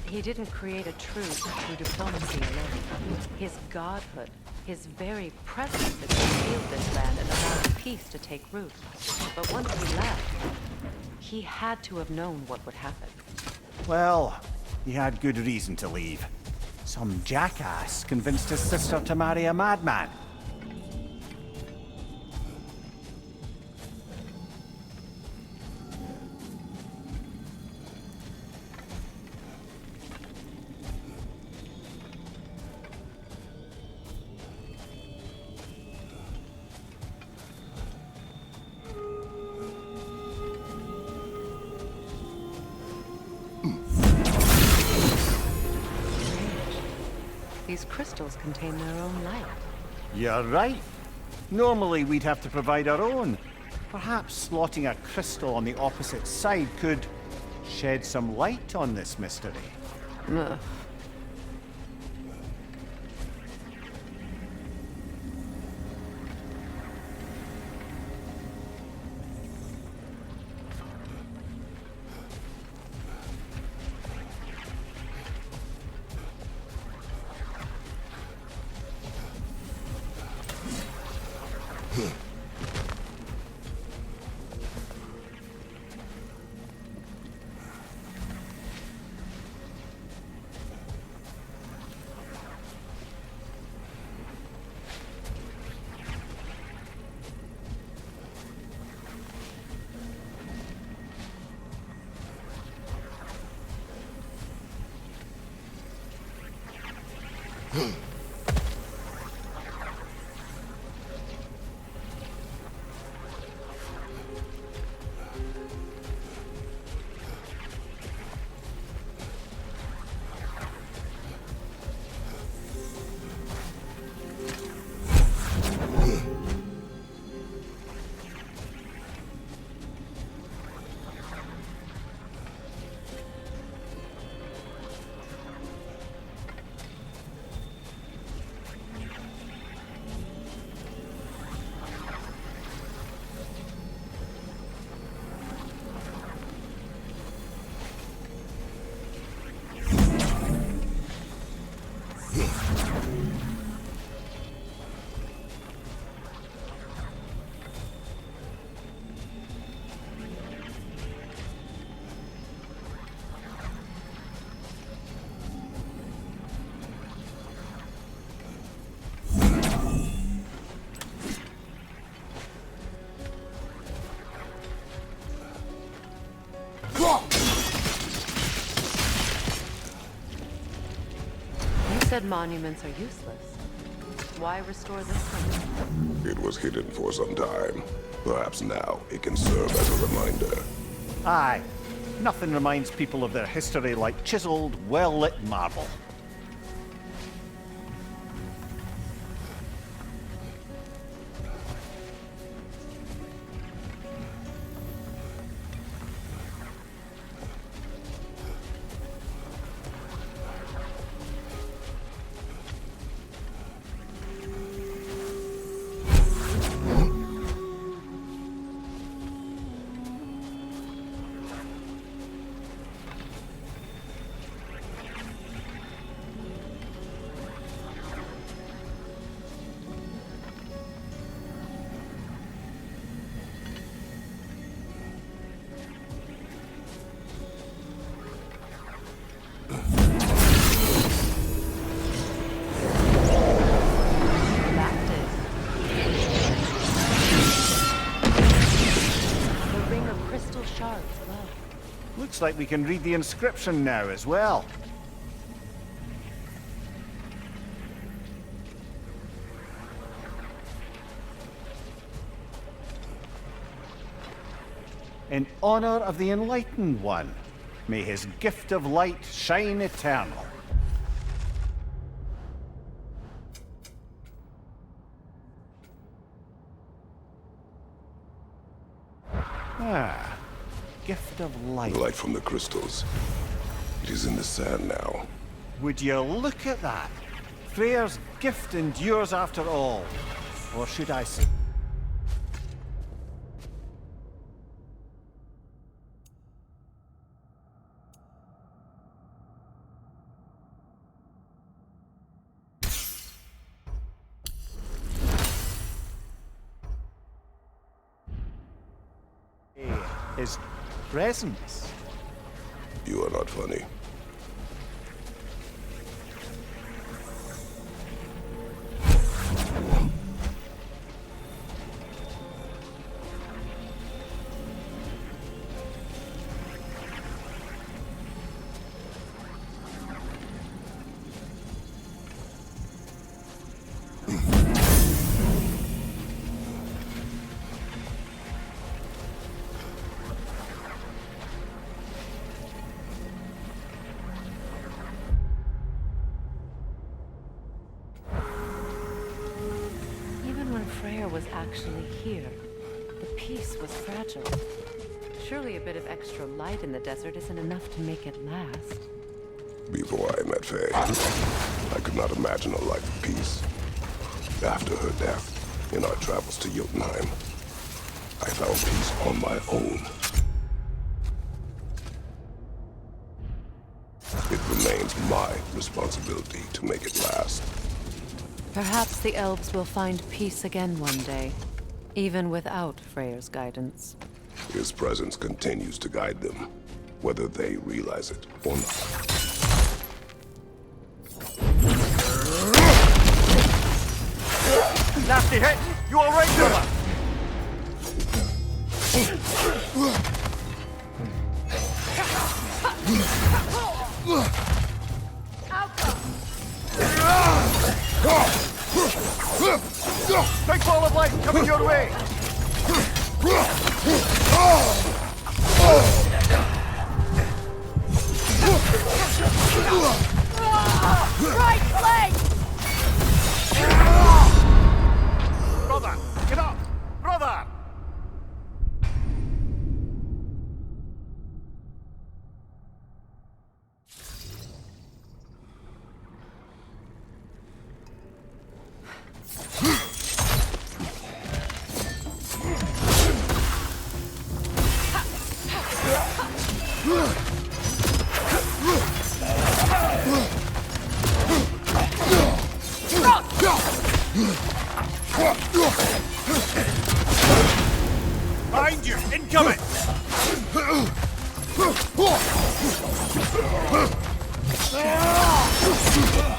He didn't create a truce through diplomacy alone. His godhood, his very presence had sealed this land and allowed peace to take root. But once he left, he had to have known what would happen. Well, he had good reason to leave. Some jackass convinced his sister to marry a madman. These crystals contain their own light. You're right. Normally we'd have to provide our own. Perhaps slotting a crystal on the opposite side could shed some light on this mystery. Ugh. said monuments are useless. Why restore this one? It was hidden for some time. Perhaps now it can serve as a reminder. Aye. Nothing reminds people of their history like chiseled, well-lit marble. Looks like we can read the inscription now as well. In honor of the Enlightened One, may his gift of light shine eternal. Ah. Gift of light. The light from the crystals. It is in the sand now. Would you look at that? Freyr's gift endures after all. Or should I say... his presence. You are not funny. Was actually here. The peace was fragile. Surely a bit of extra light in the desert isn't enough to make it last. Before I met Faye, I could not imagine a life of peace. After her death, in our travels to Jotunheim, I found peace on my own. It remains my responsibility to make it last. Perhaps the elves will find peace again one day, even without Freyr's guidance. His presence continues to guide them, whether they realize it or not. Nasty hit! You all right, Noah? Big ball of light coming your way! Right leg! Brother, get up! Brother! Behind you! Incoming!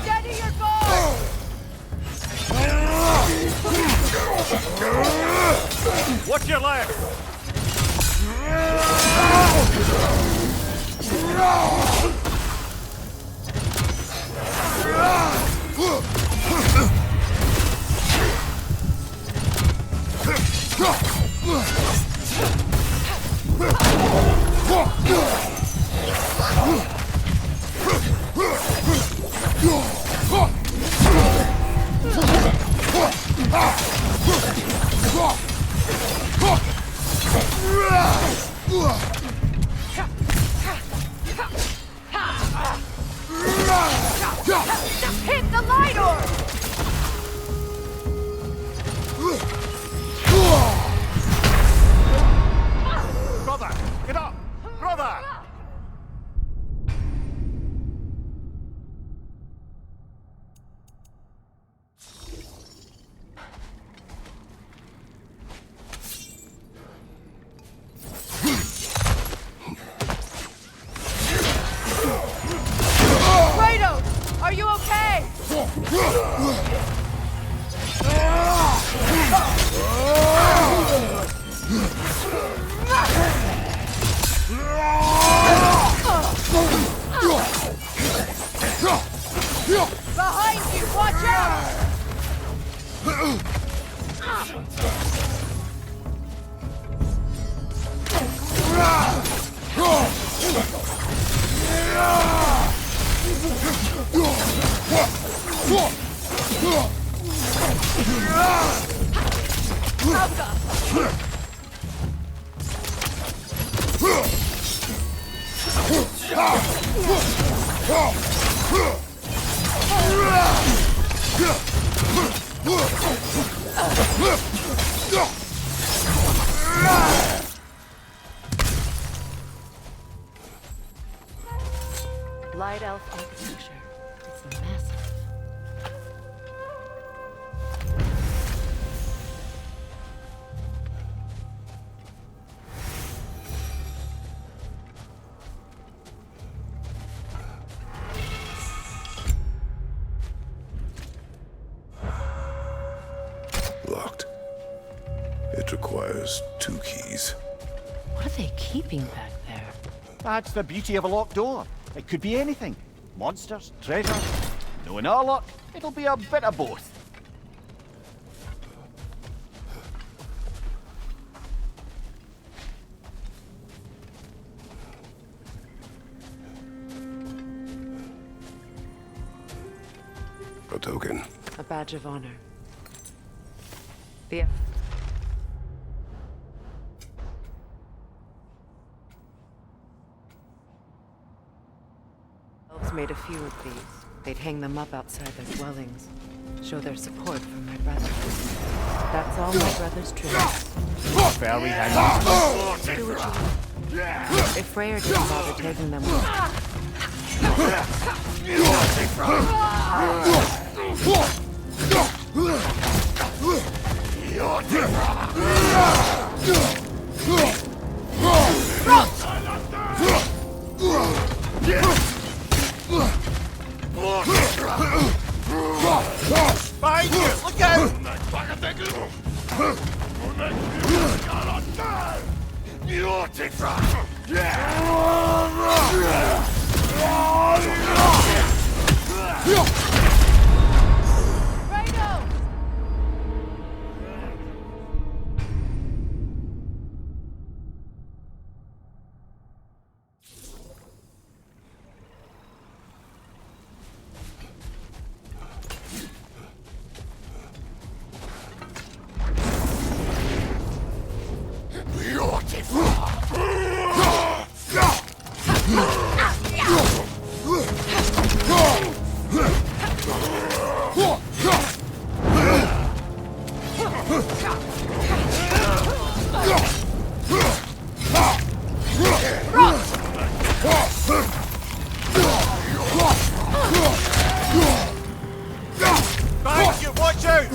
Steady your bow! Watch your left! Behind you! Watch out! Light elf architecture. It's massive. Locked. It requires 2 keys. What are they keeping back there? That's the beauty of a locked door. It could be anything. Monsters, treasure. Knowing our luck, it'll be a bit of both. A token. A badge of honor. The elves made a few of these. They'd hang them up outside their dwellings, show their support for my brother. That's all my brother's dreams. Fairly handy. Do what you want. If Freyr didn't bother taking them Behind you! Look out! Behind you! Watch out!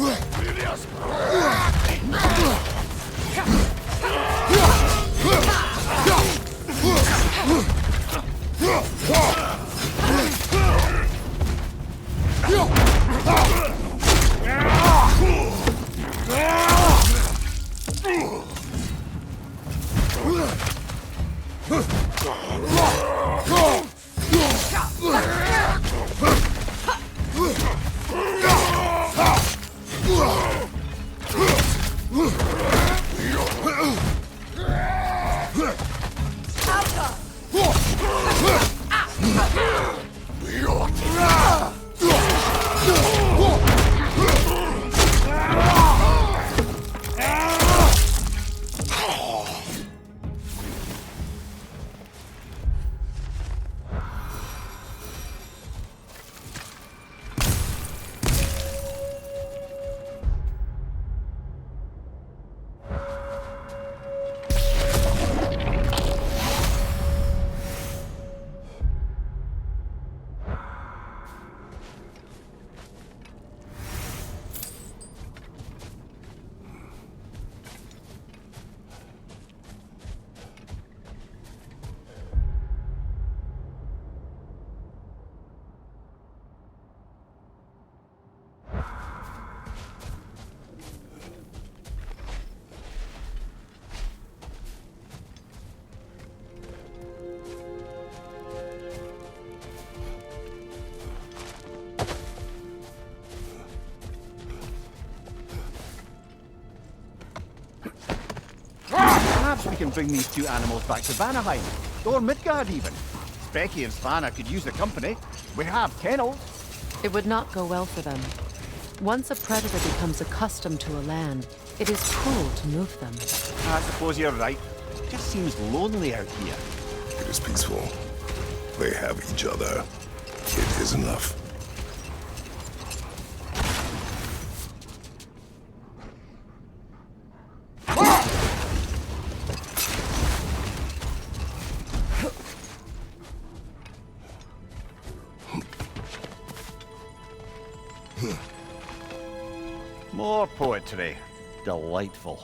we can bring these two animals back to Vanaheim, or Midgard even. Becky and Svana could use the company. We have kennels. It would not go well for them. Once a predator becomes accustomed to a land, it is cruel to move them. I suppose you're right. It just seems lonely out here. It is peaceful. They have each other. It is enough. More poetry. Delightful.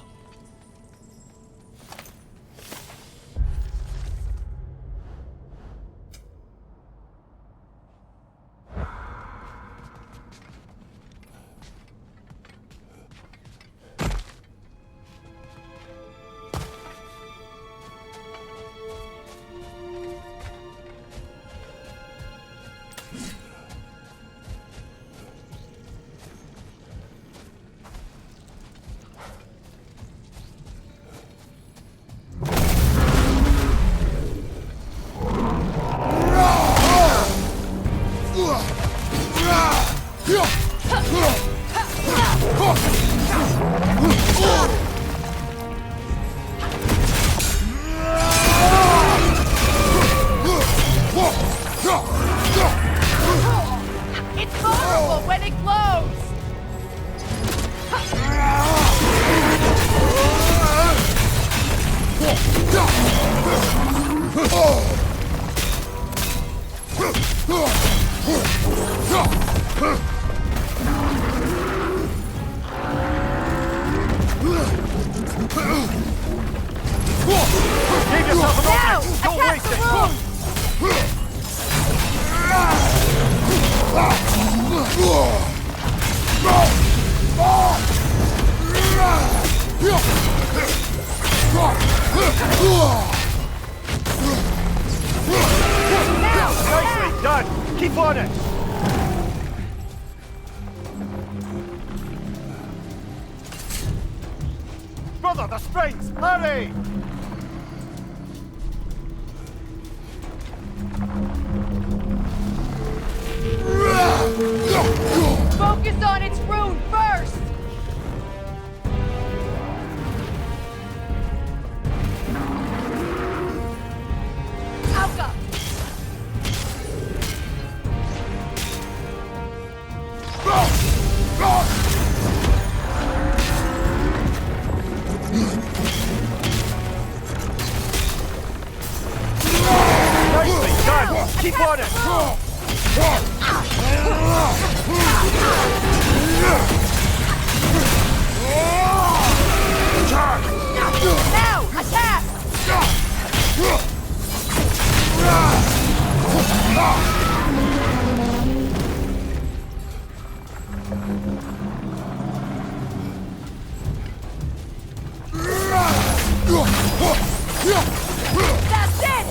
It's vulnerable when it glows! Give yourself an Now! opening! Don't Attack waste the it! wound! Nicely done! Keep on it! Brother, the springs! Hurry! Focus on its rune first! Alka! Nicely done! Keep on it! Now! Attack! That's it!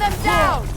them down!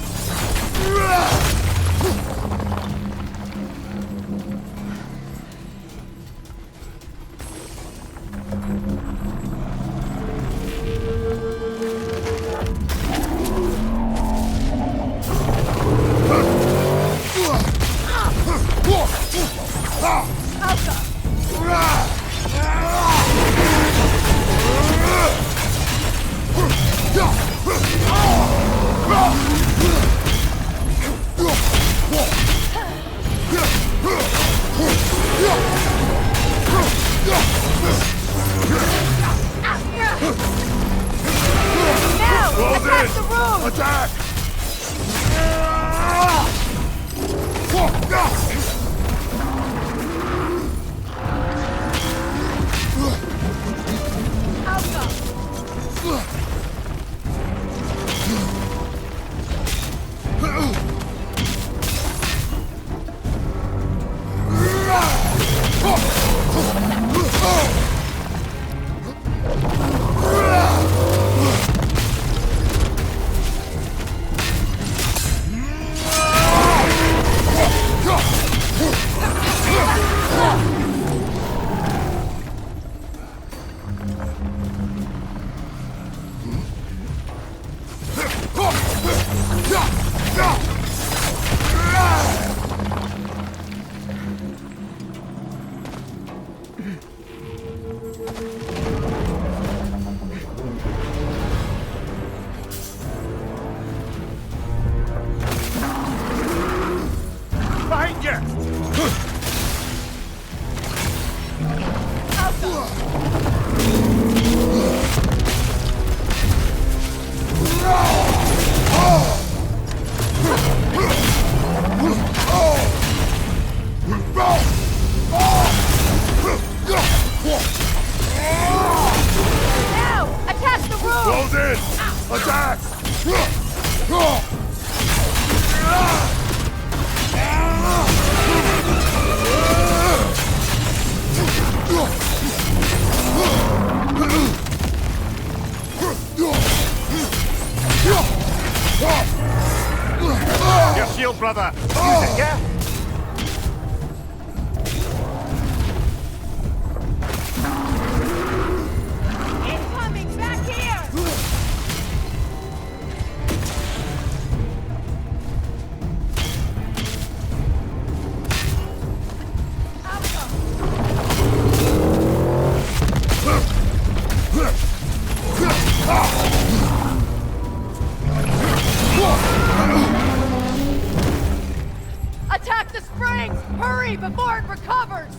Your shield, brother! Use it, yeah? Incoming! Back here! Attack the springs! Hurry before it recovers!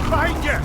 Behind you!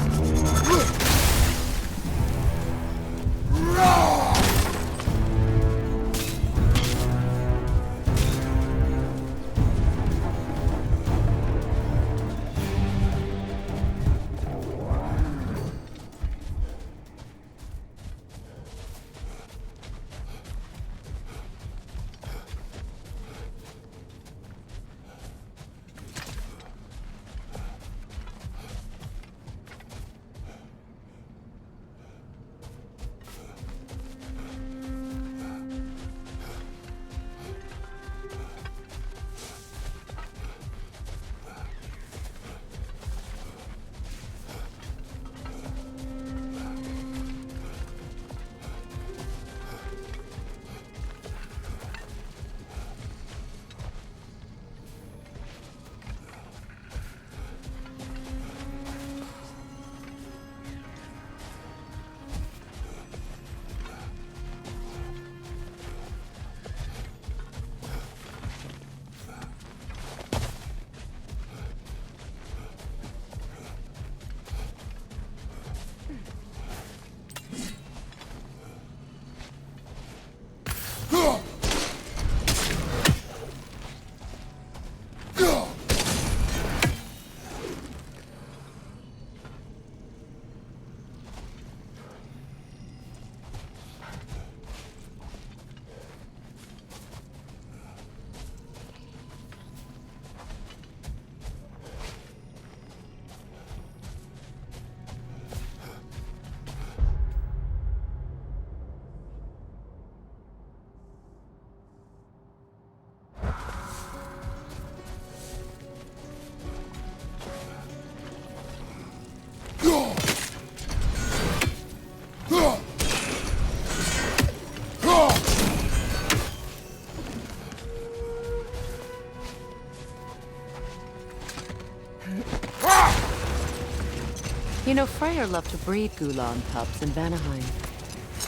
know, Freyr loved to breed Gulan pups in Vanaheim.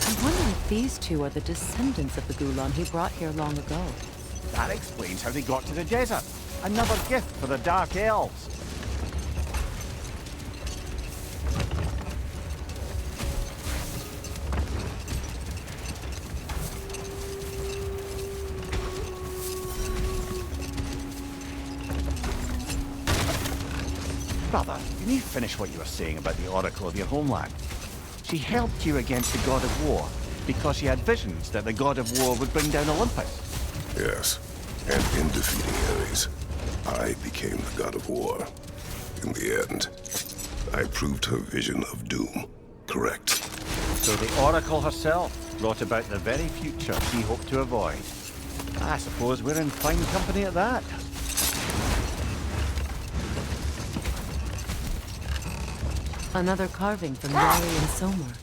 I wonder if these two are the descendants of the Gulan he brought here long ago. That explains how they got to the desert. Another gift for the Dark Elves. Brother, you need to finish what you were saying about the Oracle of your homeland. She helped you against the God of War because she had visions that the God of War would bring down Olympus. Yes, and in defeating Ares, I became the God of War. In the end, I proved her vision of doom correct. So the Oracle herself brought about the very future she hoped to avoid. I suppose we're in fine company at that. Another carving from Yari and Somer.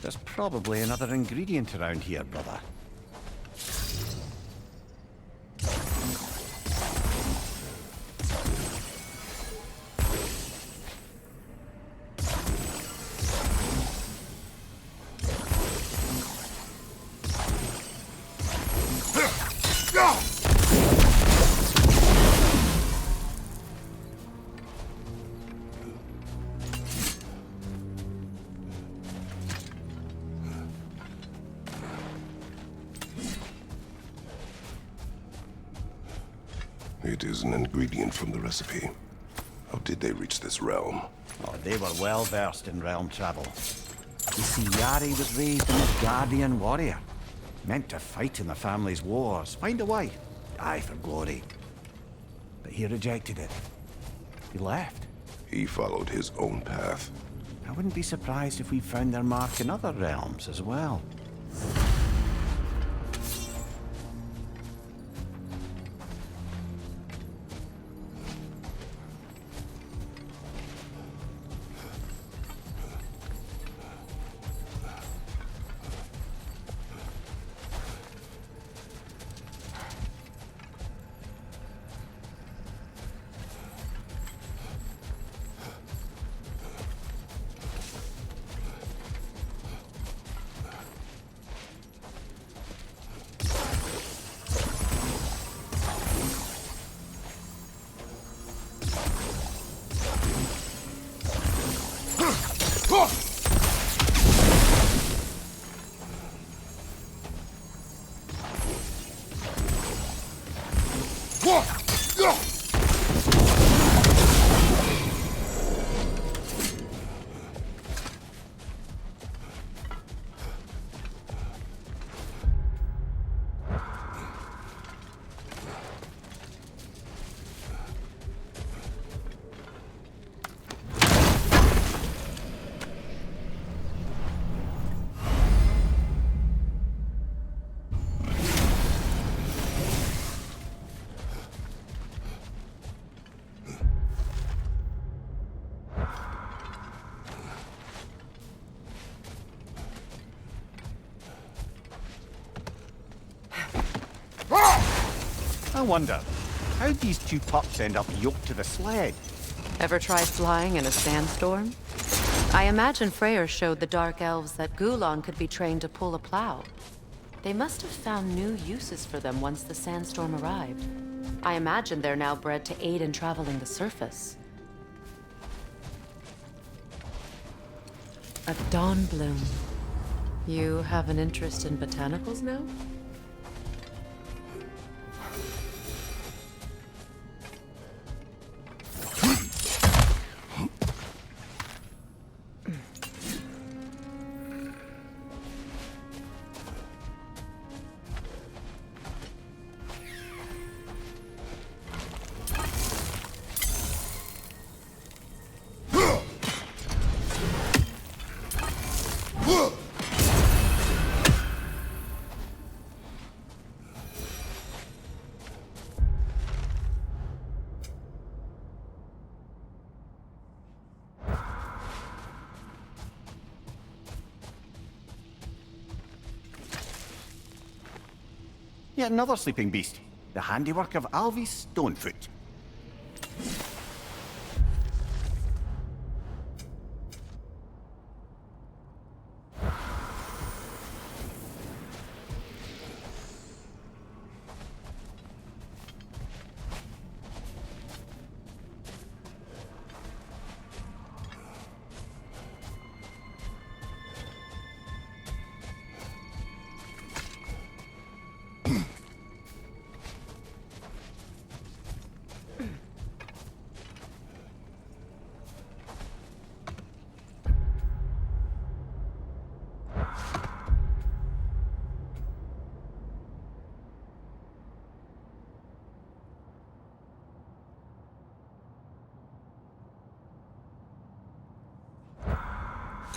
There's probably another ingredient around here, brother. It is an ingredient from the recipe. How did they reach this realm? Oh, they were well versed in realm travel. You see, Yari was raised an Asgardian warrior. Meant to fight in the family's wars, find a wife, die for glory. But he rejected it. He left. He followed his own path. I wouldn't be surprised if we found their mark in other realms as well. I wonder, how'd these two pups end up yoked to the sled? Ever try flying in a sandstorm? I imagine Freyr showed the Dark Elves that Gulan could be trained to pull a plow. They must have found new uses for them once the sandstorm arrived. I imagine they're now bred to aid in traveling the surface. A dawn bloom. You have an interest in botanicals now? Yet another sleeping beast, the handiwork of Alvis Stonefoot.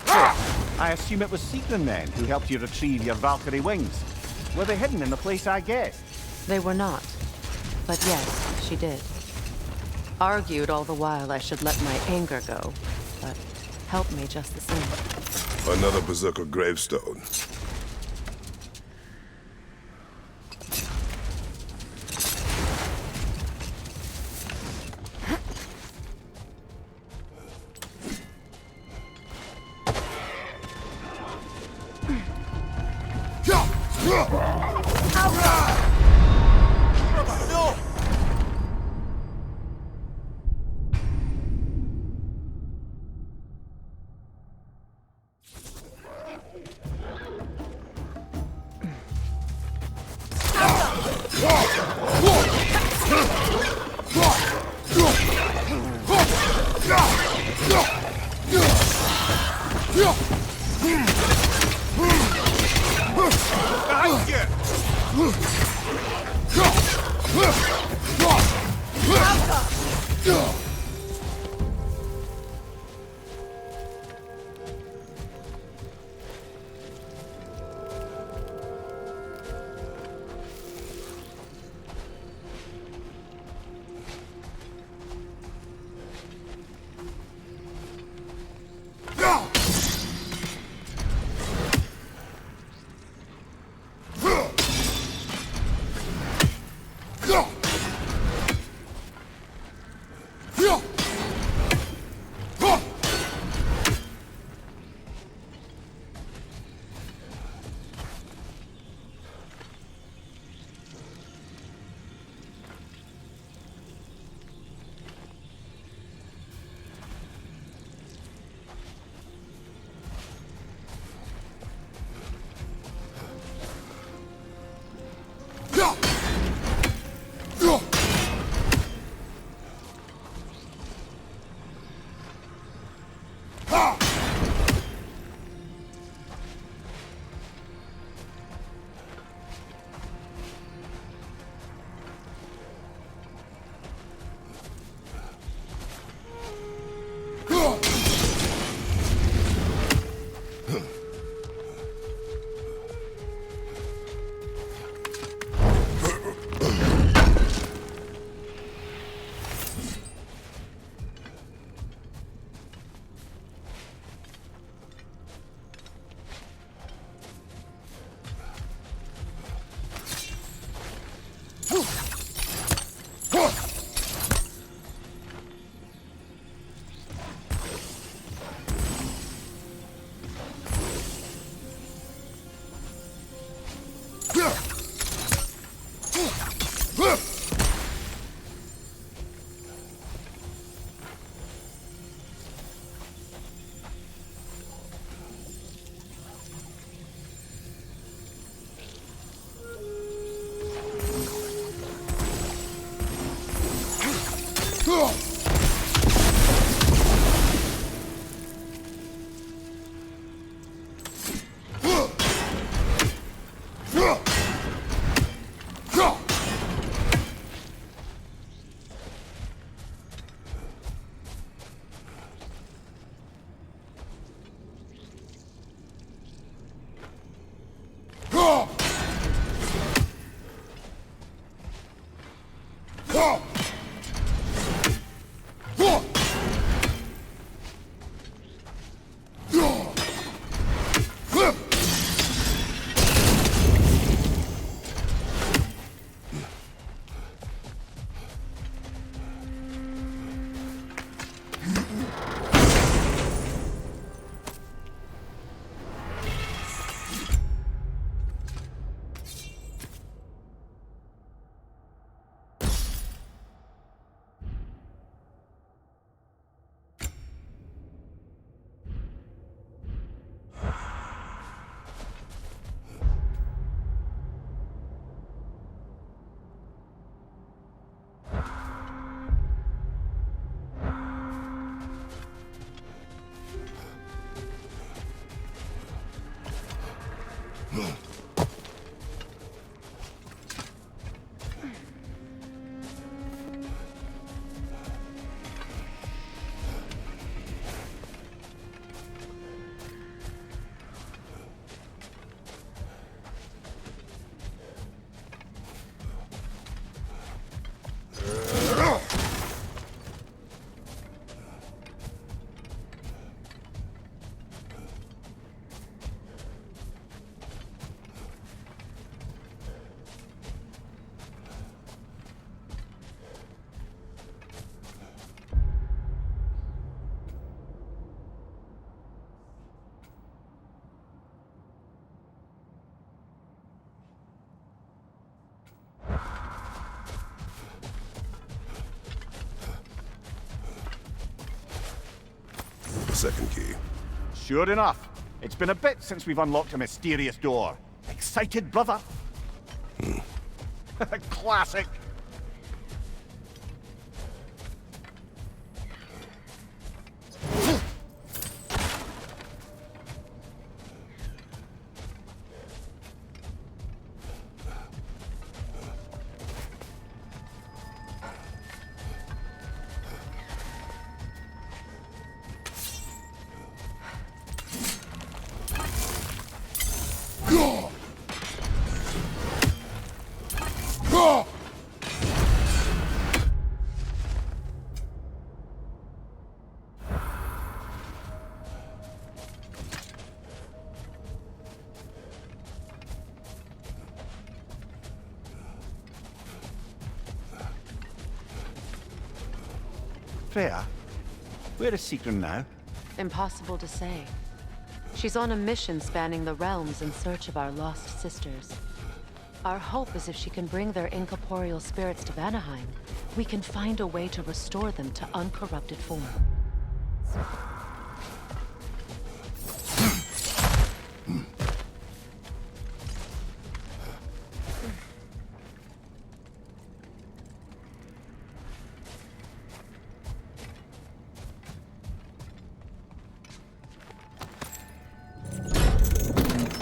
I assume it was Sigrun then who helped you retrieve your Valkyrie wings. Were they hidden in the place I guessed? They were not. But yes, she did. Argued all the while I should let my anger go, but helped me just the same. Another Berserker gravestone. the second key. Sure enough. It's been a bit since we've unlocked a mysterious door. Excited, brother? Classic. Freya, where is Sigrun now? Impossible to say. She's on a mission spanning the realms in search of our lost sisters. Our hope is if she can bring their incorporeal spirits to Vanaheim, we can find a way to restore them to uncorrupted form.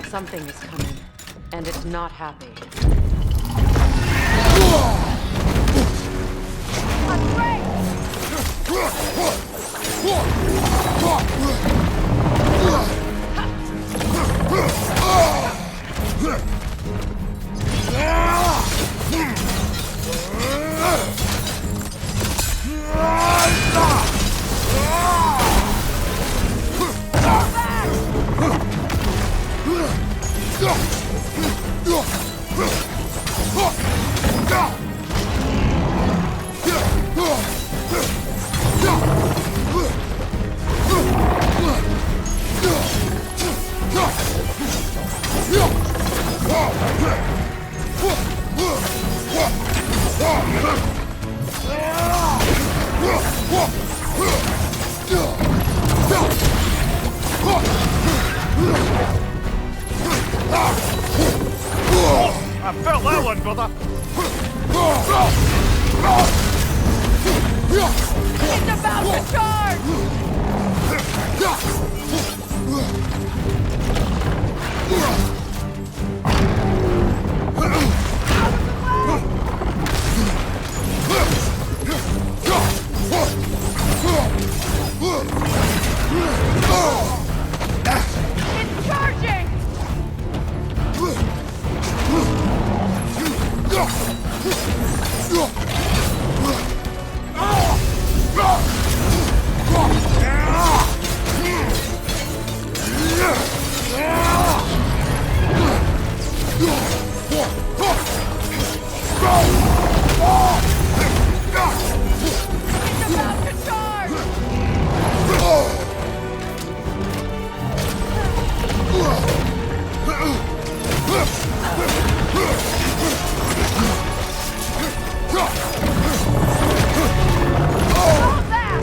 Something is coming, and it's not happy. I felt that one, brother! It's about to charge! It's charging! It's about to charge! Hold that!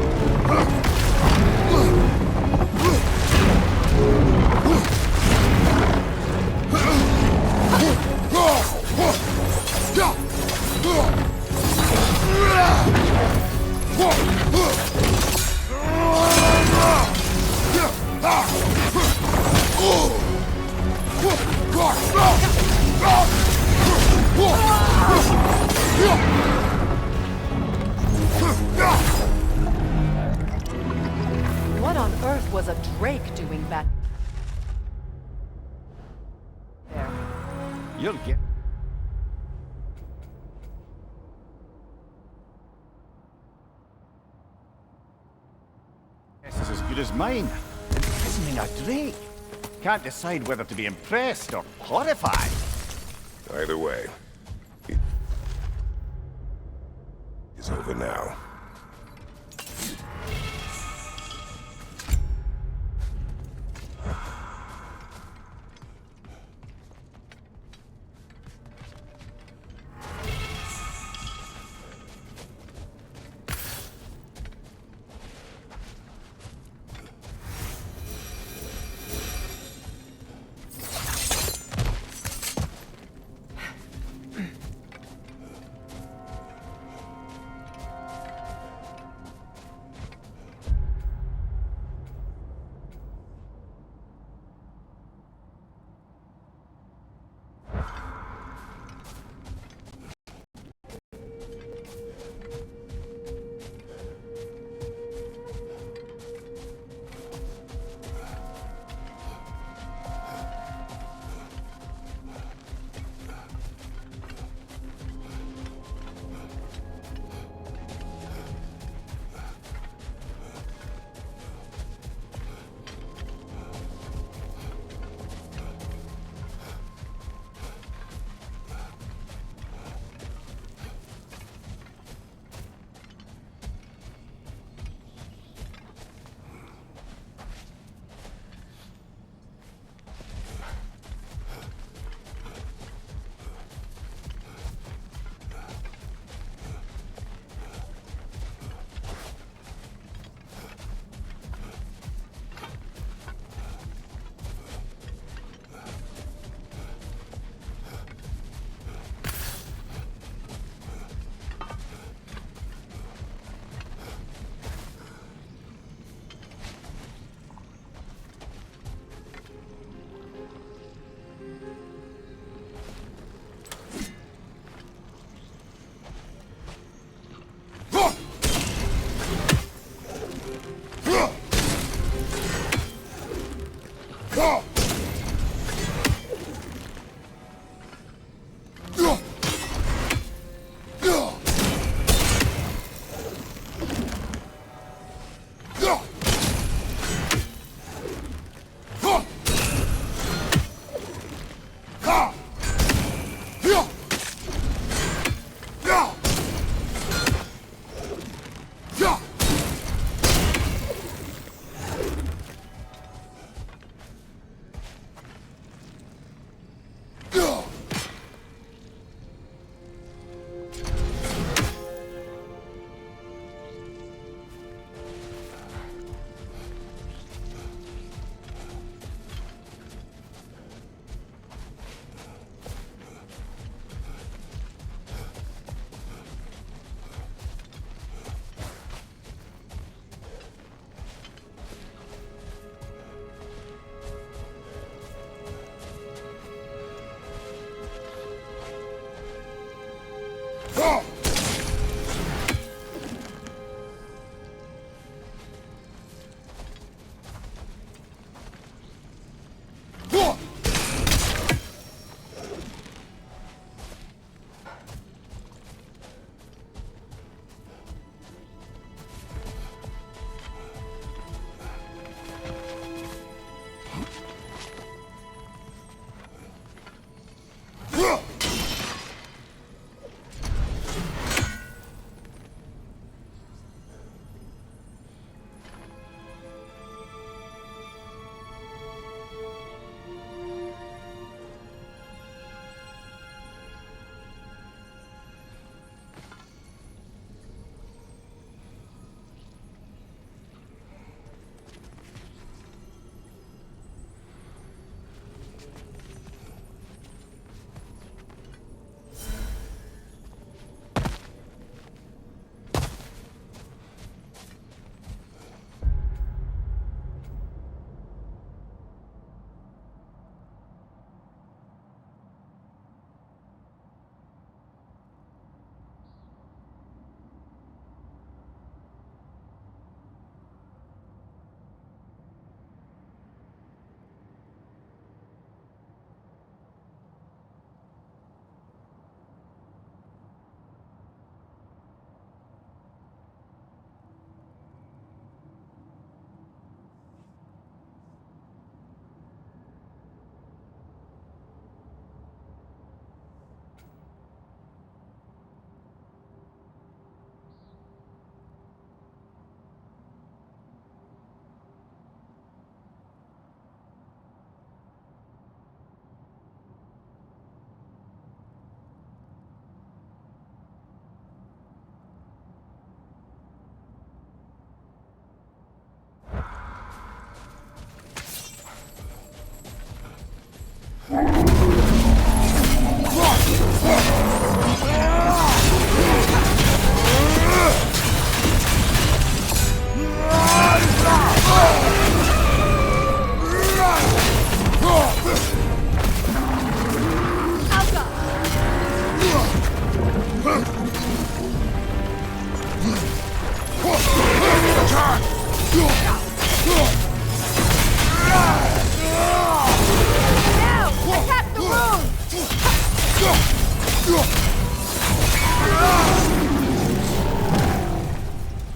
What on earth was a drake doing back there? You'll get... This is as good as mine. Imprisoning a drake. Can't decide whether to be impressed or horrified. Either way, it's over now.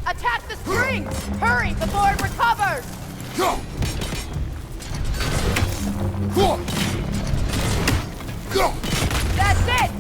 Attack the springs! Hurry before it recovers! That's it!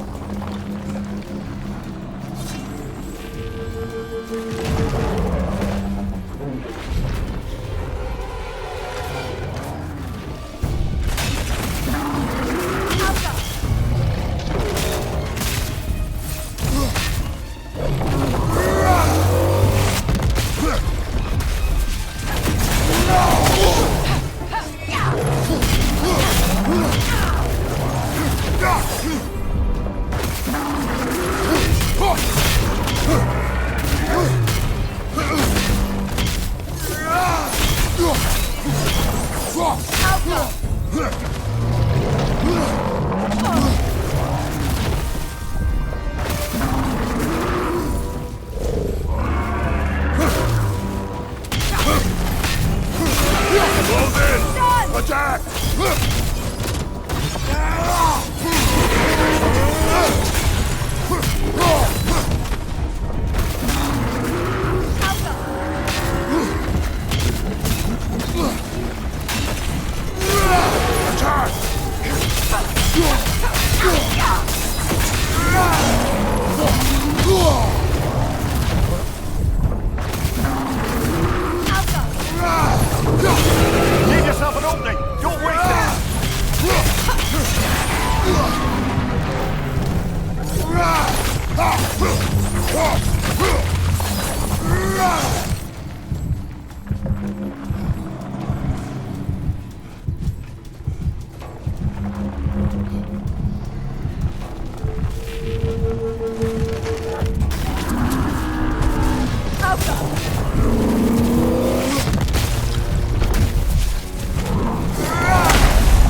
Leave yourself an opening! Don't waste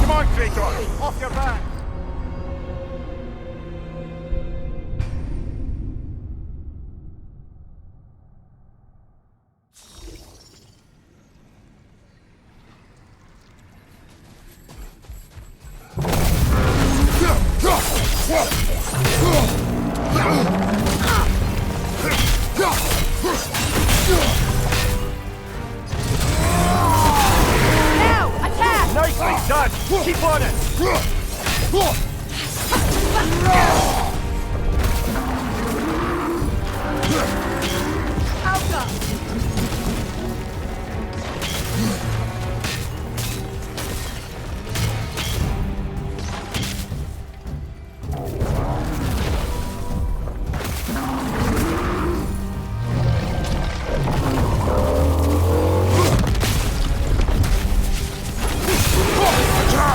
Come on, Kratos! Off your back! Now, attack! Nicely done! Keep on it!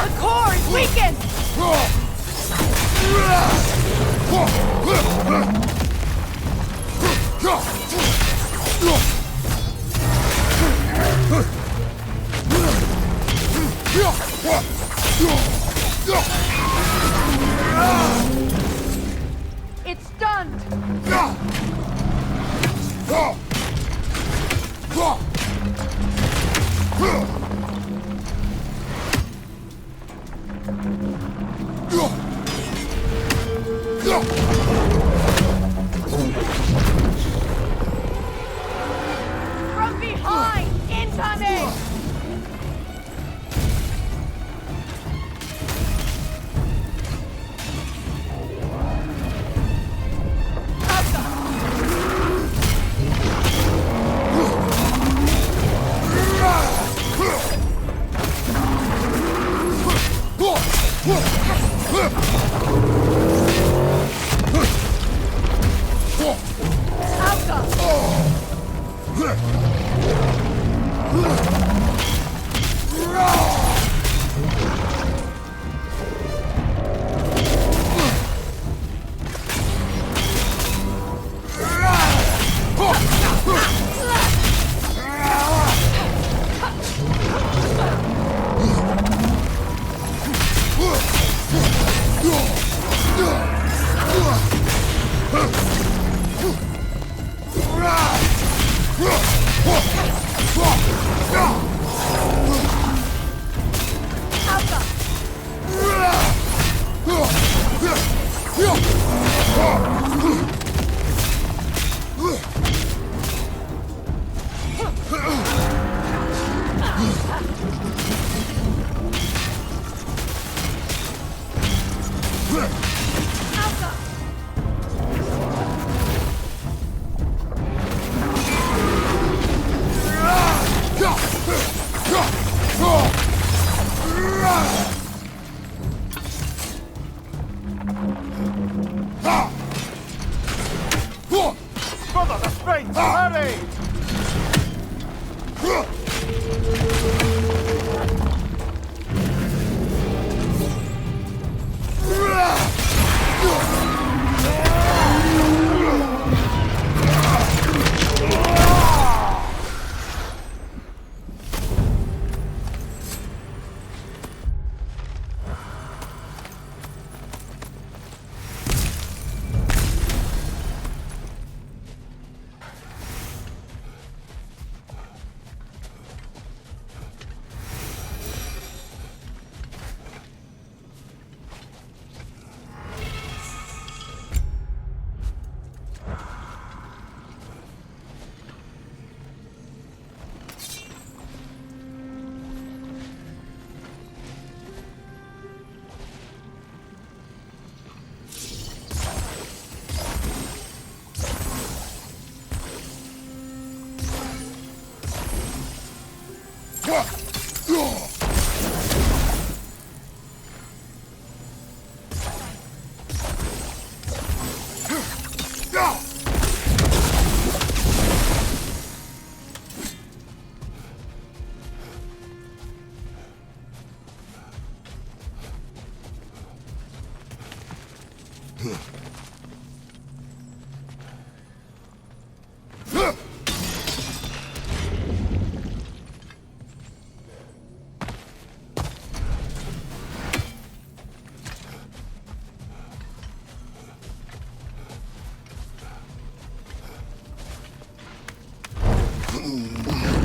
The core is weakened! It's stunned! From behind! Incoming!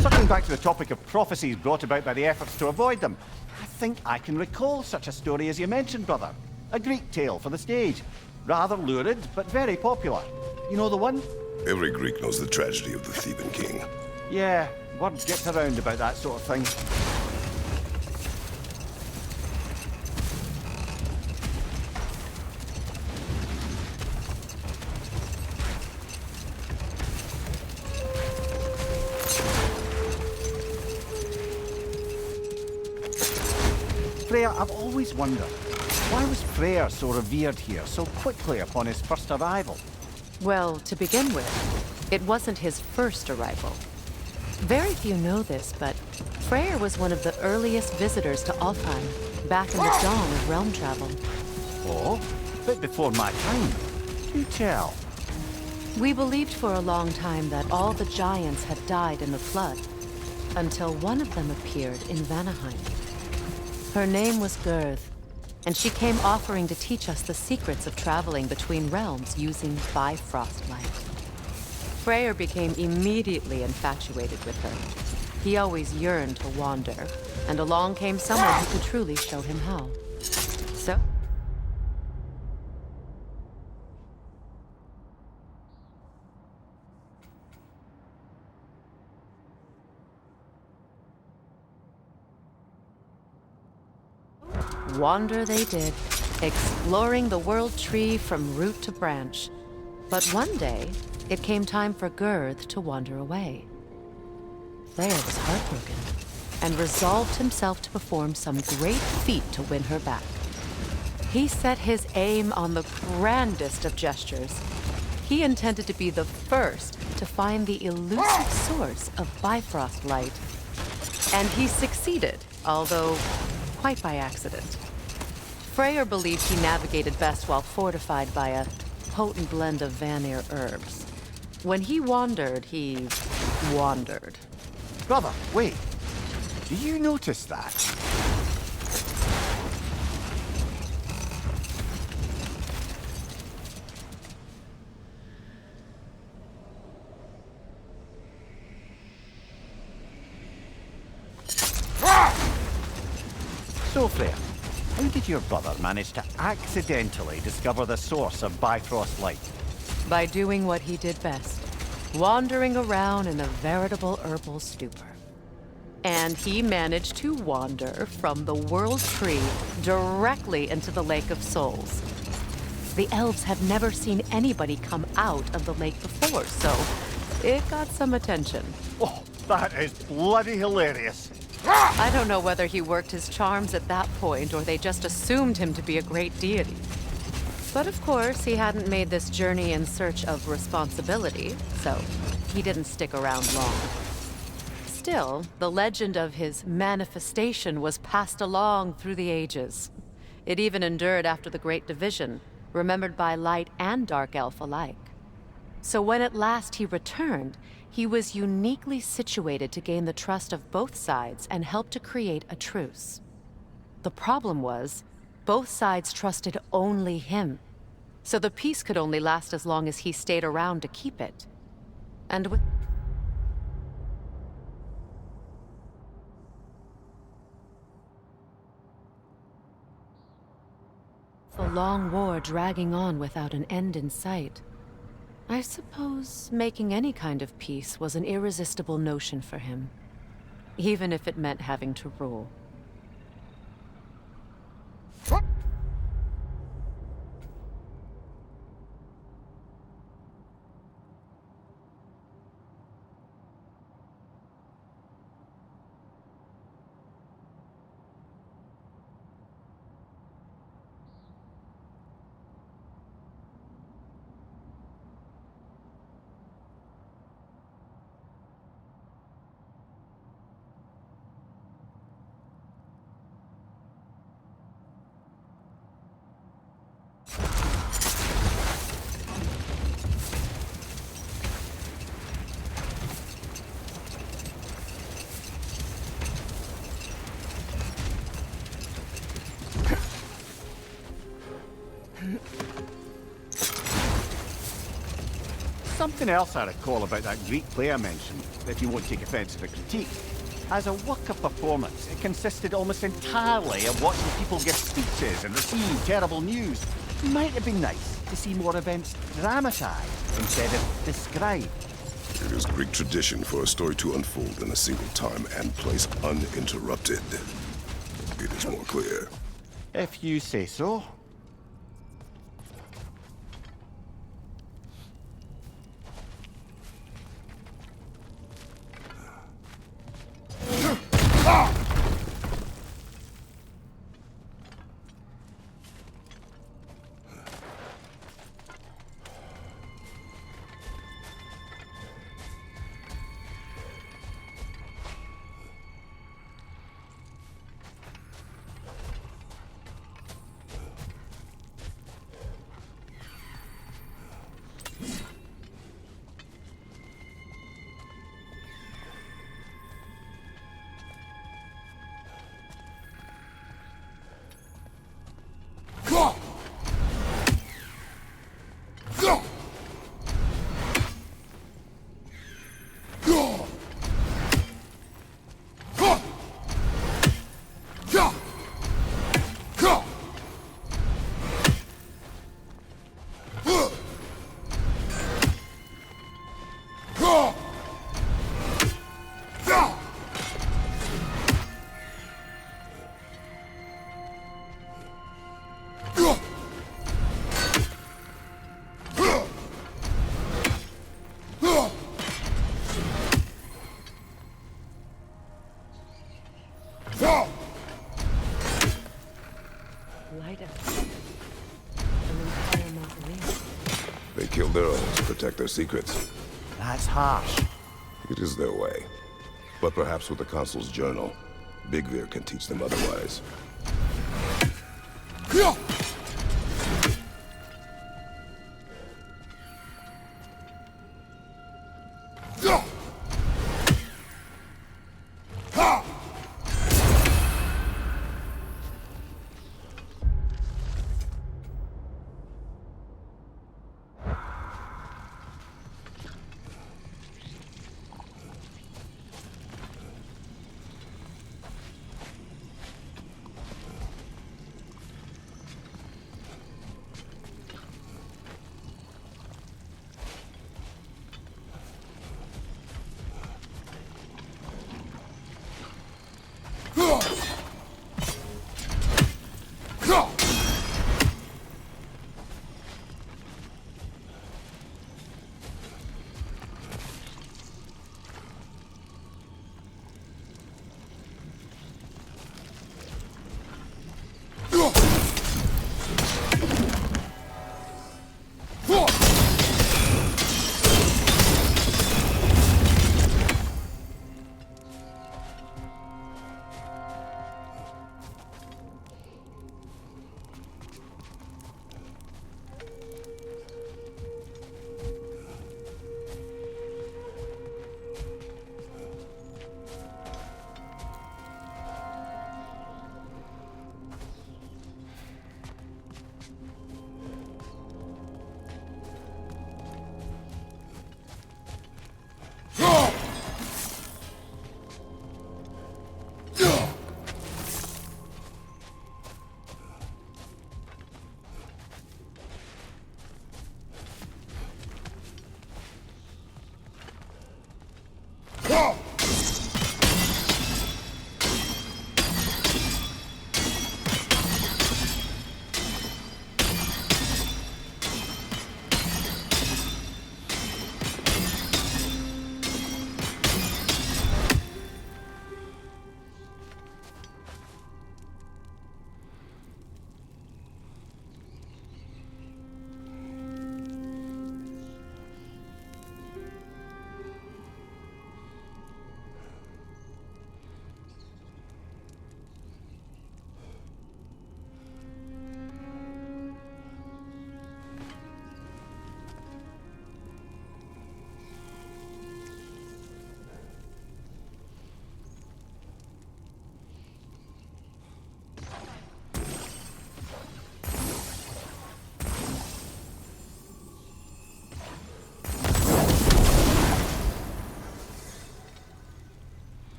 Circling back to the topic of prophecies brought about by the efforts to avoid them, I think I can recall such a story as you mentioned, brother. A Greek tale for the stage. Rather lurid, but very popular. You know the one? Every Greek knows the tragedy of the Theban king. Yeah, word gets around about that sort of thing. Freya, I've always wondered, why was Freyr so revered here so quickly upon his first arrival? Well, to begin with, it wasn't his first arrival. Very few know this, but Freyr was one of the earliest visitors to Alfheim, back in the dawn of realm travel. Oh, a bit before my time. Do tell. We believed for a long time that all the giants had died in the flood, until one of them appeared in Vanaheim. Her name was Gerd, and she came offering to teach us the secrets of traveling between realms using Bifrost light. Freyr became immediately infatuated with her. He always yearned to wander, and along came someone who could truly show him how. So... wander they did, exploring the world tree from root to branch. But one day, it came time for Gerd to wander away. Freyr was heartbroken, and resolved himself to perform some great feat to win her back. He set his aim on the grandest of gestures. He intended to be the first to find the elusive source of Bifrost light. And he succeeded, although quite by accident. Freyr believed he navigated best while fortified by a potent blend of Vanir herbs. When he wandered, he wandered. Brother, wait. Do you notice that? So, Freya, how did your brother manage to accidentally discover the source of Bifrost light? By doing what he did best, wandering around in a veritable herbal stupor. And he managed to wander from the World Tree directly into the Lake of Souls. The elves have never seen anybody come out of the lake before, so it got some attention. Oh, that is bloody hilarious. I don't know whether he worked his charms at that point or they just assumed him to be a great deity. But of course, he hadn't made this journey in search of responsibility, so he didn't stick around long. Still, the legend of his manifestation was passed along through the ages. It even endured after the Great Division, remembered by Light and Dark Elf alike. So when at last he returned, he was uniquely situated to gain the trust of both sides and help to create a truce. The problem was, both sides trusted only him. So the peace could only last as long as he stayed around to keep it. And with the long war dragging on without an end in sight, I suppose making any kind of peace was an irresistible notion for him, even if it meant having to rule. Something else I recall about that Greek play I mentioned, if you won't take offence to the critique. As a work of performance, it consisted almost entirely of watching people give speeches and receive terrible news. It might have been nice to see more events dramatised instead of described. It is Greek tradition for a story to unfold in a single time and place uninterrupted. It is more clear. If you say so. They killed their own to protect their secrets. That's harsh. It is their way. But perhaps with the Consul's journal, Bigvir can teach them otherwise.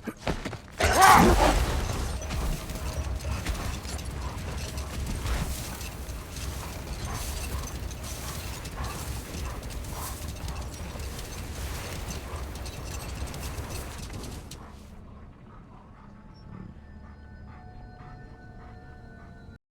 Huh?